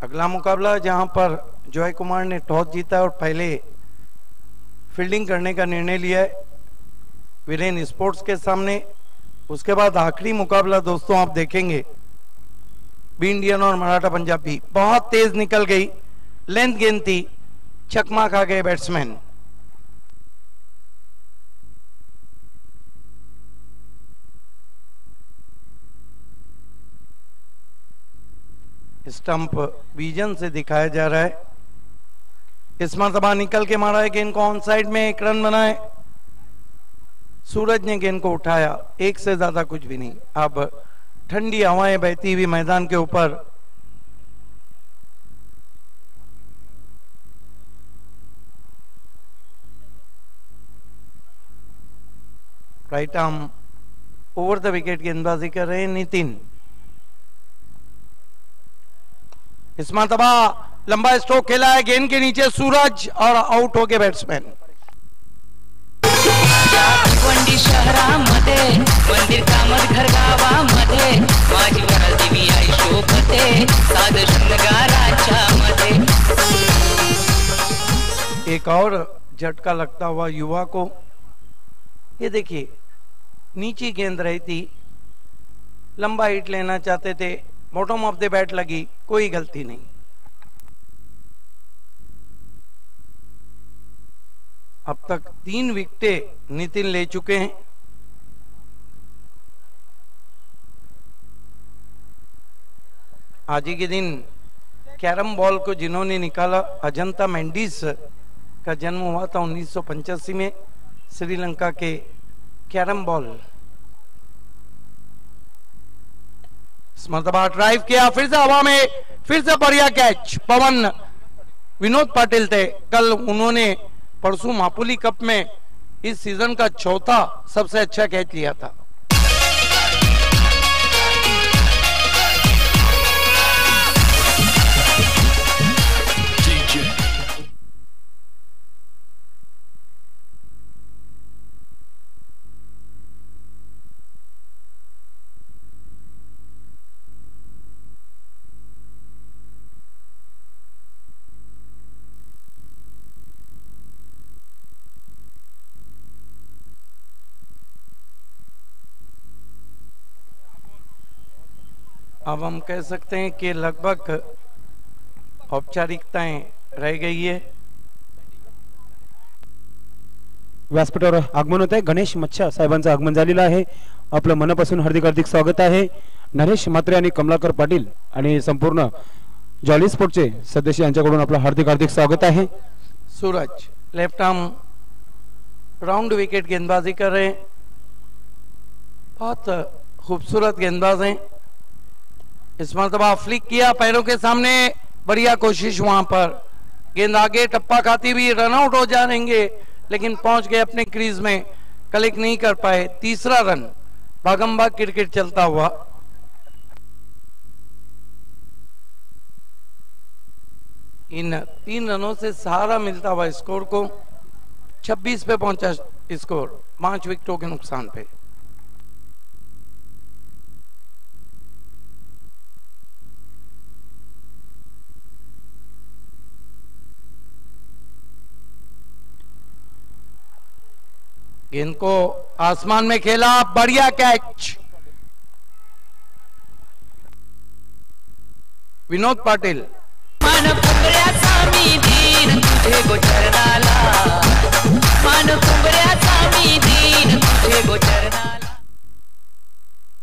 अगला मुकाबला जहां पर जॉय कुमार ने टॉस जीता और पहले फील्डिंग करने का निर्णय लिया है वीरेन स्पोर्ट्स के सामने. उसके बाद आखिरी मुकाबला दोस्तों आप देखेंगे बी इंडियन और मराठा पंजाबी. बहुत तेज निकल गई, लेंथ गेंद थी, चकमा खा गए बैट्समैन. स्टंप विजन से दिखाया जा रहा है. इस मरतबा निकल के मारा है गेंद को ऑन साइड में. 1 रन बनाए. सूरज ने गेंद को उठाया, एक से ज्यादा कुछ भी नहीं. अब ठंडी हवाएं बहती हुई मैदान के ऊपर. Right arm over the wicket गेंदबाजी कर रहे हैं नितिन. इस मरतबा लंबा स्ट्रोक खेला है गेंद के नीचे सूरज और आउट हो गए बैट्समैन. भिवंडी शहरामध्ये मंदिर कामतघर गावामध्ये माझी वराल देवी आई शोभते साध शृंगाराच्या मध्ये. एक और झटका लगता हुआ युवा को। ये देखिए नीची गेंद रही थी, लंबा हिट लेना चाहते थे, बॉटम ऑफ द बैट लगी, कोई गलती नहीं। अब तक 3 विकेटें नितिन ले चुके हैं। आज ही के दिन कैरम बॉल को जिन्होंने निकाला, अजंता मेंडिस का जन्म हुआ था 1985 में, श्रीलंका के कैरम बॉल। मरतबा ड्राइव किया, फिर से हवा में, फिर से बढ़िया कैच। पवन विनोद पाटिल थे, कल उन्होंने परसों मापुली कप में इस सीजन का चौथा सबसे अच्छा कैच लिया था। अब हम कह सकते हैं कि लगभग औपचारिकताएं रह गई है। व्यासपीठावर आगमन होत आहे, गणेश मच्छा साहेबांचं आगमन झालेलं आहे। आपलं मनापासून हार्दिक हार्दिक स्वागत आहे। नरेश म्हात्रे आणि कमलाकर पाटील आणि संपूर्ण जॉली स्पोर्टचे सदस्य यांच्याकडून आपलं हार्दिक हार्दिक स्वागत आहे। सूरज लेफ्ट आर्म राउंड विकेट गेंदबाजी कर रहे हैं, बहुत खूबसूरत गेंदबाज हैं। इस मरतबा फ्लिक किया पैरों के सामने, बढ़िया कोशिश, वहां पर गेंद आगे टप्पा खाती हुई रनआउट हो जाएंगे, लेकिन पहुंच गए अपने क्रीज में, कलेक्ट नहीं कर पाए। तीसरा रन, भागम-भाग क्रिकेट चलता हुआ। इन 3 रनों से सहारा मिलता हुआ स्कोर को 26 पे पहुंचा स्कोर, 5 विकेटों के नुकसान पे। गेंद को आसमान में खेला, बढ़िया कैच। विनोद पाटिल मान कुंबऱ्याचा मी दीन तुझे गोचरणाला, मान कुंबऱ्याचा मी दीन तुझे गोचरणाला।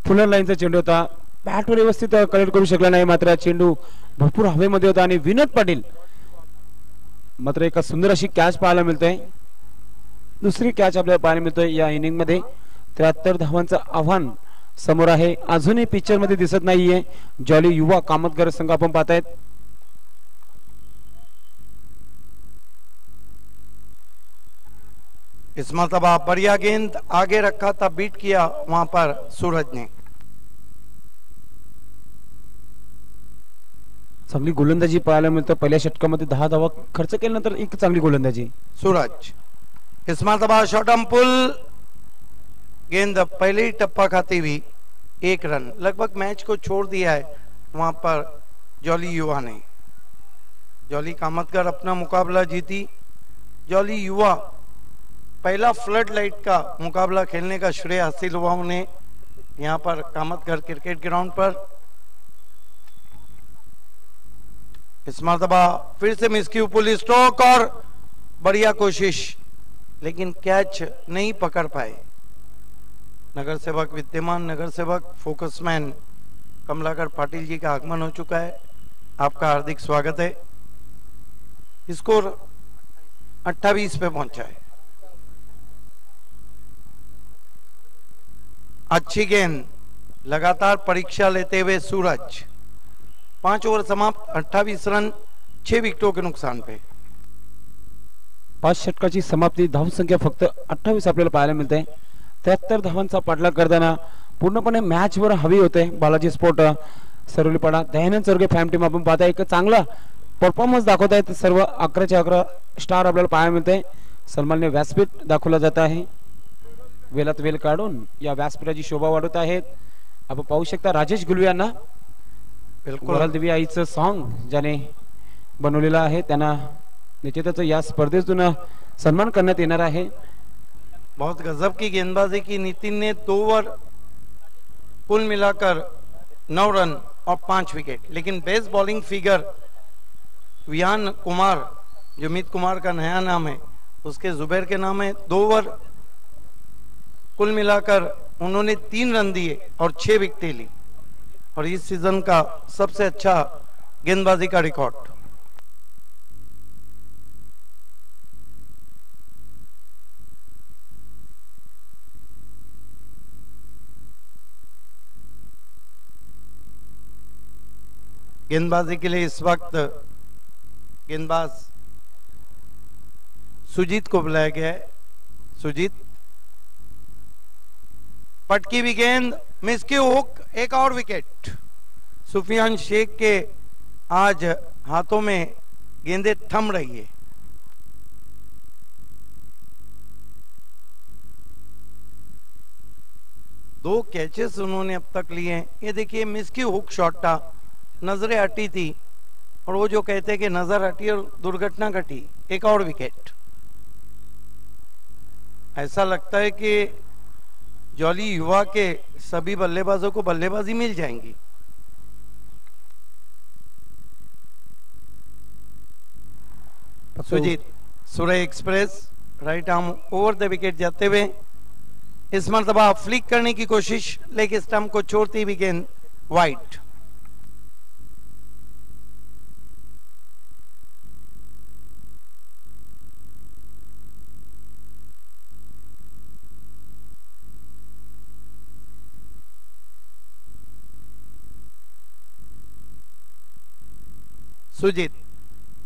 पुन्हा लाईनचा चेंडू होता, बॅटवर व्यवस्थित कलेक्ट करू शकला नाही, मात्र चेंडू भरपूर हवेमध्ये होता आणि विनोद पाटील मात्र एक सुंदर अशी कॅच पाहायला मिळते। दुसरी कॅच आपल्याला पाहायला मिळतोय या इनिंग मध्ये। 73 धावांचं आव्हान समोर आहे, अजूनही पिक्चर मध्ये दिसत नाहीये। जॉली युवा कामतगर संघ आपण पाहतायत। इस मरतबा बढ़िया गेंद आगे रखा था, बीट किया वहां पर सूरज ने। चांगली गोलंदाजी पाहायला मिळतं, पहिल्या षटकामध्ये 10 धावा खर्च केल्यानंतर एक चांगली गोलंदाजी। सूरज इस मरतबा शॉर्टम पुल, गेंद पहले ही टप्पा खाती हुई, 1 रन। लगभग मैच को छोड़ दिया है वहां पर जॉली युवा ने। जॉली कामतगर अपना मुकाबला जीती। जॉली युवा पहला फ्लड लाइट का मुकाबला खेलने का श्रेय हासिल हुआ उन्हें यहां पर कामतगर क्रिकेट ग्राउंड पर। इस मरतबा फिर से मिसक्यू पुल स्ट्रोक और बढ़िया कोशिश, लेकिन कैच नहीं पकड़ पाए। नगर सेवक विद्यमान नगर सेवक फोकसमैन कमलाकर पाटिल जी का आगमन हो चुका है, आपका हार्दिक स्वागत है। स्कोर 28 पे पहुंचा है। अच्छी गेंद, लगातार परीक्षा लेते हुए सूरज। 5 ओवर समाप्त, 28 रन, 6 विकेटों के नुकसान पे। 5 षटकाची समाप्ती, धावसंख्या फक्त 28 आपल्याला पाहायला मिळते। 73 धावांचा पाठलाग करताना पूर्णपणे मॅच वर हवी होते Balaji sport Sarwalipada. Dayanand Chorge fam team आपण पाहता एक चांगला परफॉर्मन्स दाखवत आहेत। सर्व 11चे 11 स्टार आपल्याला पाहायला मिळते। सन्माननीय व्यासपीठ दाखवला जात आहे, वेलात वेल काढून या व्यासपीठाची शोभा वाढवत आहेत। आपण पाहू शकता राजेश गुलवे यांना बिल्कुल देवी आईचं सॉन्ग ज्याने बनवलेलं आहे, त्यांना निश्चितच या स्पर्धेतून सन्मान करण्यात येणार आहे. बहुत गजब की गेंदबाजी की नितिन ने 2 ओवर कुल मिलाकर 9 रन और 5 विकेट, लेकिन best bowling figure Vihan Kumar, जो अमित कुमार का नया नाम है, उसके जुबैर के नाम है. 2 ओवर कुल मिलाकर उन्होंने 3 रन दिए और 6 विकेटें ली, और इस सीजन का सबसे अच्छा गेंदबाजी का रिकॉर्ड. गेंदबाजी के लिए इस वक्त गेंदबाज सुजीत को बुलाया गया है. सुजीत, पटकी भी गेंद, मिस की हुक, एक और विकेट. सुफियान शेख के आज हाथों में गेंदें थम रही है. दो कैचेस उन्होंने अब तक लिए हैं. ये देखिए, मिस की हुक शॉट था, नजरें हटी थी, और वो जो कहते हैं कि नजर हटी और दुर्घटना घटी, एक और विकेट. ऐसा लगता है कि जॉली युवा के सभी बल्लेबाजों को बल्लेबाजी मिल जाएंगी. Sujit, Surya express right arm over the wicket जाते हुए इस मरतबा फ्लिक करने की कोशिश, लेकिन स्टंप को छोड़ती हुई गेंद वाइड. सुजीत,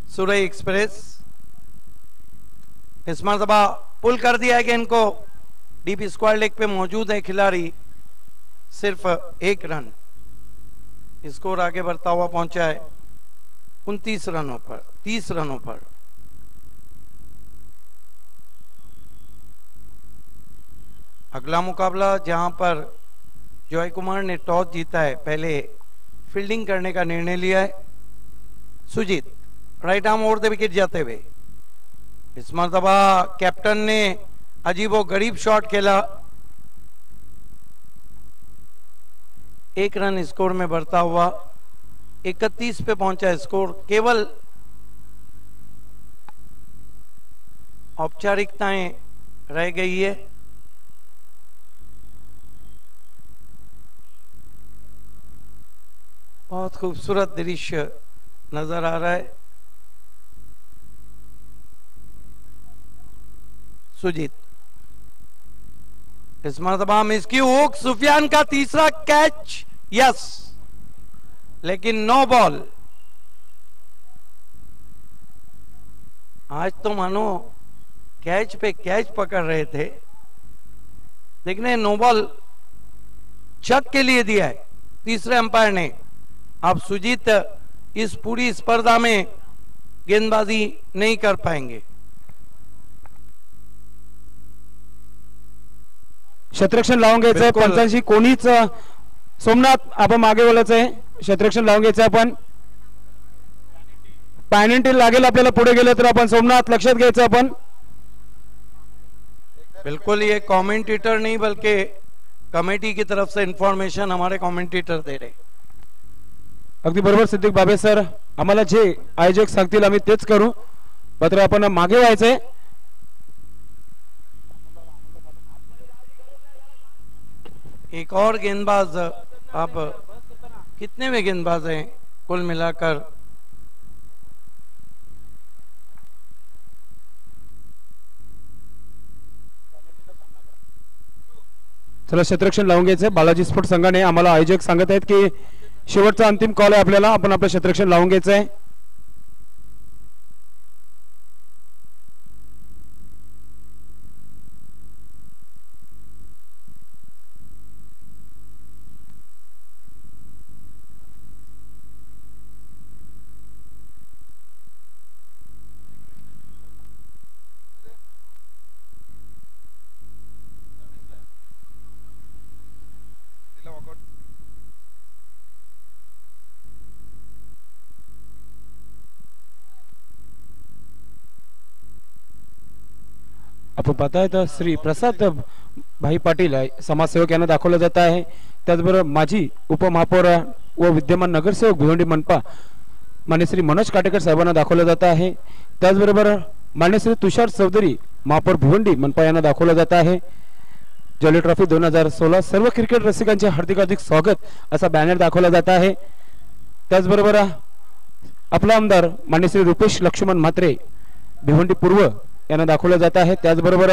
सूर्य एक्सप्रेस इस मरतबा पुल कर दिया गेंद को. डीप स्क्वायर लेग पे मौजूद है खिलाड़ी, सिर्फ 1 रन. स्कोर आगे बढ़ता हुआ पहुंचा है 29 रनों पर, 30 रनों पर. अगला मुकाबला जहां पर जॉय कुमार ने टॉस जीता है, पहले फील्डिंग करने का निर्णय लिया है. Sujeet, right arm over the wicket जाते हुए इस मरतबा कैप्टन ने अजीबो गरीब शॉट खेला. 1 रन स्कोर में बढ़ता हुआ 31 पे पहुंचा स्कोर. केवल औपचारिकताएं रह गई है. बहुत खूबसूरत दृश्य नजर आ रहा है. सुजीत, इस मरतबा मिस की हुक, सुफियान का तीसरा कैच, यस, लेकिन नो बॉल. आज तो मानो कैच पे कैच पकड़ रहे थे, लेकिन नो बॉल चक के लिए दिया है तीसरे अंपायर ने. अब सुजीत इस पूरी स्पर्धा में गेंदबाजी नहीं कर पाएंगे. क्षेत्ररक्षण लावून घ्यायचं आहे. बिलकुल. पंचांशी कोणीच सोमनाथ आपण मागे बोलायचं आहे. क्षेत्ररक्षण लावून घ्यायचं आहे. आपण पॅनेंटी लागेल आपल्याला पुढे गेलं तर. आपण सोमनाथ लक्षात घ्यायचं आपण. बिल्कुल, ये कमेंटेटर नहीं बल्कि कमेटी की तरफ से इंफॉर्मेशन हमारे कमेंटेटर दे रहे. अगदी बरोबर सिद्दीक बाबे सर, आम्हाला जे आयोजक सांगतील आम्ही तेच करू. मात्र आपण मागे व्हायचंय. एक और गेंदबाज, अब कितने में गेंदबाज हैं कुल मिलाकर? चला क्षेत्ररक्षण लावून घ्यायचंय. बालाजी स्पोर्ट संघाने आम्हाला आयोजक सांगत आहेत की शेवटचा अंतिम कॉल आहे आपल्याला. आपण आपलं क्षेत्ररक्षण लावून घ्यायचंय. आपण पाहताय तर श्री प्रसाद भाई पाटील समाजसेवक यांना दाखवलं जात आहे. त्याचबरोबर माजी उपमहापौर व विद्यमान नगरसेवक भिवंडी मनपा मान्य श्री मनोज काटेकर साहेबांना दाखवलं जात आहे. त्याचबरोबर मान्य श्री तुषार चौधरी महापौर भिवंडी मनपा यांना दाखवलं जात आहे. जॉली ट्रॉफी 2016 सर्व क्रिकेट रसिकांचे हार्दिक हार्दिक स्वागत असा बॅनर दाखवला जात आहे. त्याचबरोबर आपला आमदार मान्य श्री रुपेश लक्ष्मण म्हात्रे भिवंडी पूर्व यांना दाखवलं जात आहे. त्याचबरोबर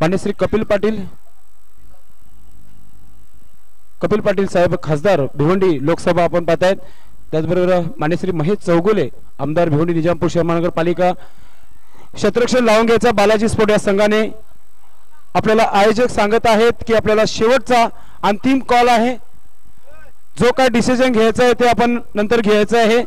मान्य श्री कपिल पाटील साहेब खासदार भिवंडी लोकसभा आपण पाहतायत. त्याचबरोबर मान्य श्री महेश चौगुले आमदार भिवंडी निजामपूर शहर महानगरपालिका. क्षेत्ररक्षण लावून घ्यायचा बालाजी स्पोर्ट या संघाने. आपल्याला आयोजक सांगत आहेत की आपल्याला शेवटचा अंतिम कॉल आहे. जो काय डिसिजन घ्यायचा आहे ते आपण नंतर घ्यायचं आहे.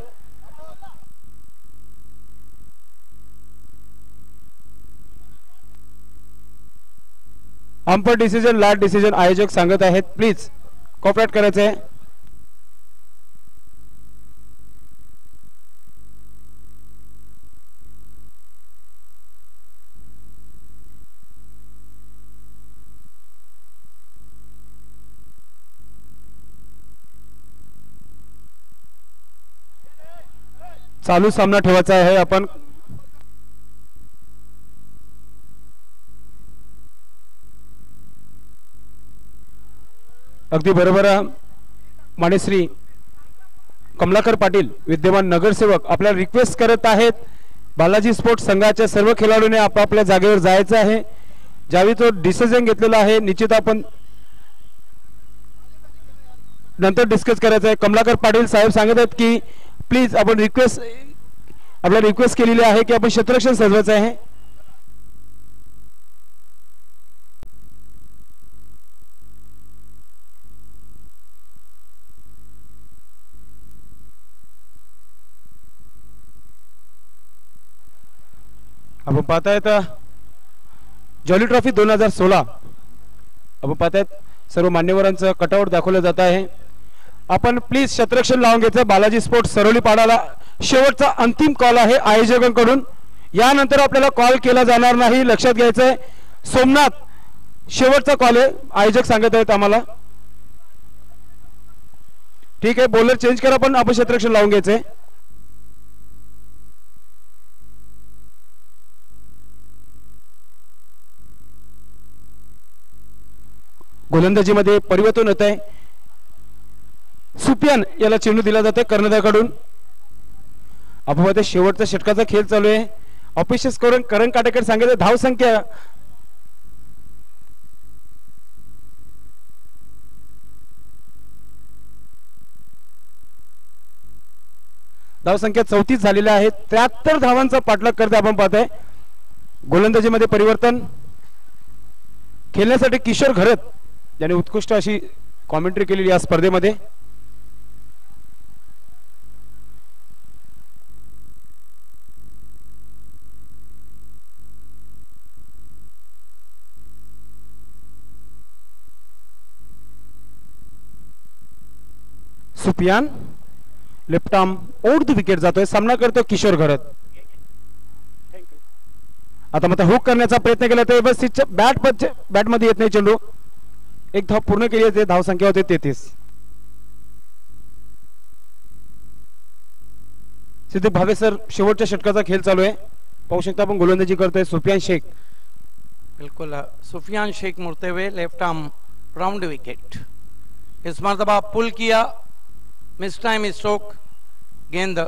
अंपर डिसिजन लास्ट डिसिजन आयोजक सांगत आहेत. प्लीज कॉपरेट करायचं आहे. चालू सामना ठेवायचा आहे आपण. अगदी बरोबर. मान्यश्री कमलाकर पाटील विद्यमान नगरसेवक आपल्याला रिक्वेस्ट करत आहेत. बालाजी स्पोर्ट्स संघाच्या सर्व खेळाडूंनी आपापल्या जागेवर जायचं आहे. ज्यावेळी तो डिसिजन घेतलेला आहे निश्चित आपण नंतर डिस्कस करायचं आहे. कमलाकर पाटील साहेब सांगत आहेत की प्लीज आपण आपल्याला रिक्वेस्ट केलेली आहे की आपण क्षेत्ररक्षण सजवायचं आहे. आपण पाहतायत जॉली ट्रॉफी 2016 आपण पाहतायत सर्व मान्यवरांचं कटआउट दाखवलं जात आहे. आपण प्लीज क्षेत्ररक्षण लावून घ्यायचं. बालाजी स्पोर्ट्स सरवली पाडाला शेवटचा अंतिम कॉल आहे आयोजकांकडून. यानंतर आपल्याला कॉल केला जाणार नाही, लक्षात घ्यायचंय. सोमनाथ शेवटचा कॉल आहे आयोजक सांगत आहेत आम्हाला. ठीक आहे, बॉलर चेंज करा पण आपण क्षेत्ररक्षण लावून घ्यायचंय. गोलंदाजीमध्ये परिवर्तन होत आहे. सुपियान याला चेंडू दिला जातोय कर्णधाराकडून. आपण शेवटचा षटकाचा खेळ चालू आहे. ऑफिशियल स्कोर करण काटेकर सांगितलं. धाव संख्या 34 झालेल्या आहेत. 73 धावांचा पाठलाग करते आपण पाहताय. गोलंदाजीमध्ये परिवर्तन. खेळण्यासाठी किशोर घरत ज्याने उत्कृष्ट अशी कॉमेंट्री केलेली या स्पर्धेमध्ये. Sufiyan left arm over the wicket जातोय. सामना करतो किशोर घरत. आता मग हुक करण्याचा प्रयत्न केला तर व्यवस्थित बॅट मध्ये येत नाही चेंडू. एक धाव पूर्ण केली आहे. धाव संख्या होते 33. सिद्दीक भावे सर शेवटच्या षटकाचा खेळ चालू आहे. पाहू शकता आपण गोलंदाजी करतोय सुफियान शेख. बिल्कुल सुफियान शेख मुड़ते हुए लेफ्ट आर्म राउंड विकेट. इस मरतबा पुल किया, मिस टाइम स्ट्रोक. गेंद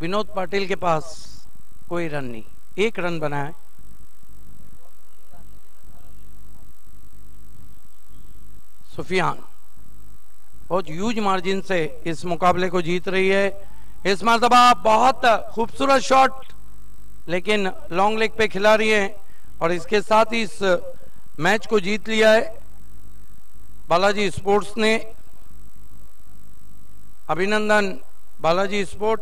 विनोद पाटिल के पास, कोई रन नहीं. 1 रन बना है. सुफियान बहुत ह्यूज मार्जिन से इस मुकाबले को जीत रही है. इस मरतबा बहुत खूबसूरत शॉट, लेकिन लॉन्ग लेग पे खिला रही है और इसके साथ ही इस मैच को जीत लिया है बालाजी स्पोर्ट्स ने. अभिनंदन बालाजी स्पोर्ट,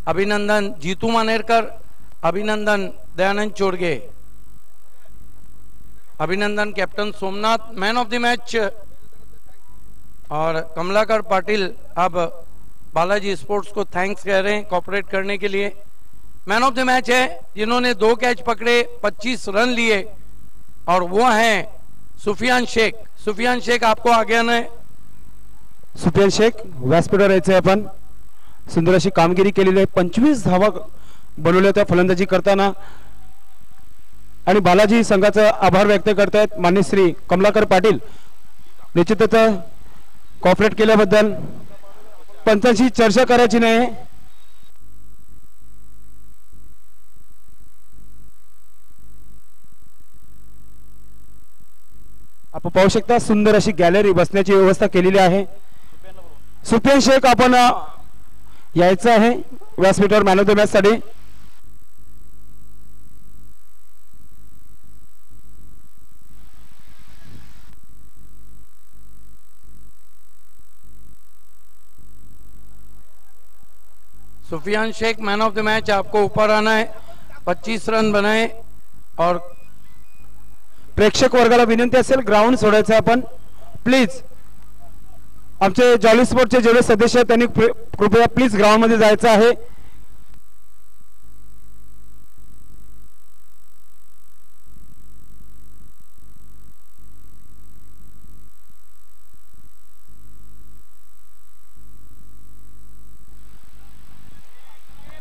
अभिनंदन जीतू मानेरकर, अभिनंदन दयानंद चोरगे, अभिनंदन captain Somnath, man of the match. और कमलाकर पाटिल अब बालाजी स्पोर्ट्स को थैंक्स कह रहे हैं कोऑपरेट करने के लिए. मैन ऑफ द मैच है जिन्होंने 2 कैच पकड़े, 25 रन लिए, और वो हैं सुफियान शेख. सुफियान शेख, आपको आगे आना है. सुफियान शेख व्यासपीठावर यायचंय आपण. सुंदर अशी कामगिरी केलेली आहे. 25 धावा बनवल्या होत्या फलंदाजी करताना. आणि बालाजी संघाचा आभार व्यक्त करतायत माननीय श्री कमलाकर पाटील. निश्चितच कॉपरेट केल्याबद्दल. पंचांशी चर्चा करायची नाही. आपण पाहू शकता सुंदर अशी गॅलरी बसण्याची व्यवस्था केलेली आहे. सुफियान शेख आपण यायचं आहे व्यासपीठावर मॅन ऑफ द मॅच साठी. Sufiyan Shaikh man of the match, आपको ऊपर आना है. 25 रन बनाए. और प्रेक्षक वर्गाला विनंती असेल ग्राउंड सोडायचं आपण प्लीज. आमचे जॉली स्पोर्टचे जेवढे सदस्य आहेत त्यांनी कृपया प्लीज ग्राउंड मध्ये जायचं आहे.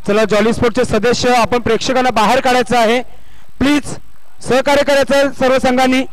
चला जॉली स्पोर्टचे सदस्य आपण प्रेक्षकांना बाहेर काढायचं आहे. प्लीज सहकार्य करायचं आहे सर्व संघांनी.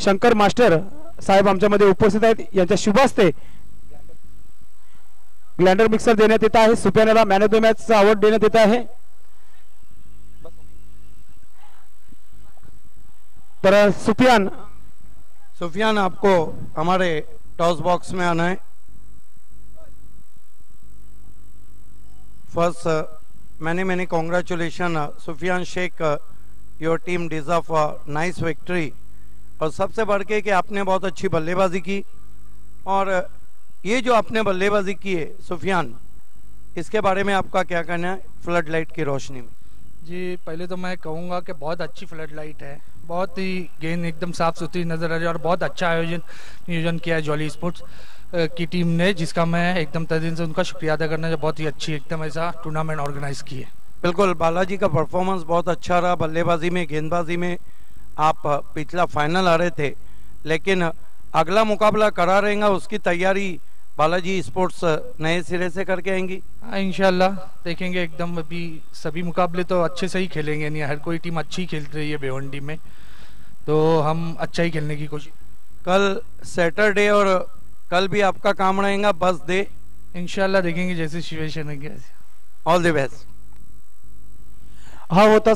शंकर मास्टर साहेब आमच्यामध्ये उपस्थित आहेत. यांच्या शुभ हस्ते ग्लँडर मिक्सर देण्यात येत आहे. सुफियानला मॅन ऑफ द मॅच चा अवॉर्ड देण्यात येत आहे. तर सुफियान आपको हमारे टॉस बॉक्स में आना है. First many congratulation Sufiyan Shaikh. Your team deserve a nice victory. और सबसे बढ़ के कि आपने बहुत अच्छी बल्लेबाजी की. और ये जो आपने बल्लेबाजी की है सुफियान, इसके बारे में आपका क्या कहना है फ्लड लाइट की रोशनी में? जी, पहले तो मैं कहूँगा कि बहुत अच्छी फ्लड लाइट है. बहुत ही गेंद एकदम साफ सुथरी नज़र आ रही है और बहुत अच्छा नियोजन किया है जॉली स्पोर्ट्स की टीम ने, जिसका मैं एकदम तहे दिल से उनका शुक्रिया अदा करना. बहुत ही अच्छी एकदम ऐसा टूर्नामेंट ऑर्गेनाइज की है. बिल्कुल, बालाजी का परफॉर्मेंस बहुत अच्छा रहा. बल्लेबाजी में, गेंदबाजी में आप पिछला फाइनल आ रहे थे, लेकिन अगला मुकाबला करा रहेगा उसकी तैयारी बालाजी स्पोर्ट्स नए सिरे से करके आएंगी. हाँ, इंशाल्लाह देखेंगे. एकदम अभी सभी मुकाबले तो अच्छे से ही खेलेंगे. नहीं, हर कोई टीम अच्छी खेल रही है भिवंडी में, तो हम अच्छा ही खेलने की कोशिश. कल सैटरडे और कल भी आपका काम रहेगा बस डे. इंशाल्लाह देखेंगे जैसे सिचुएशन है. All the best. हा होता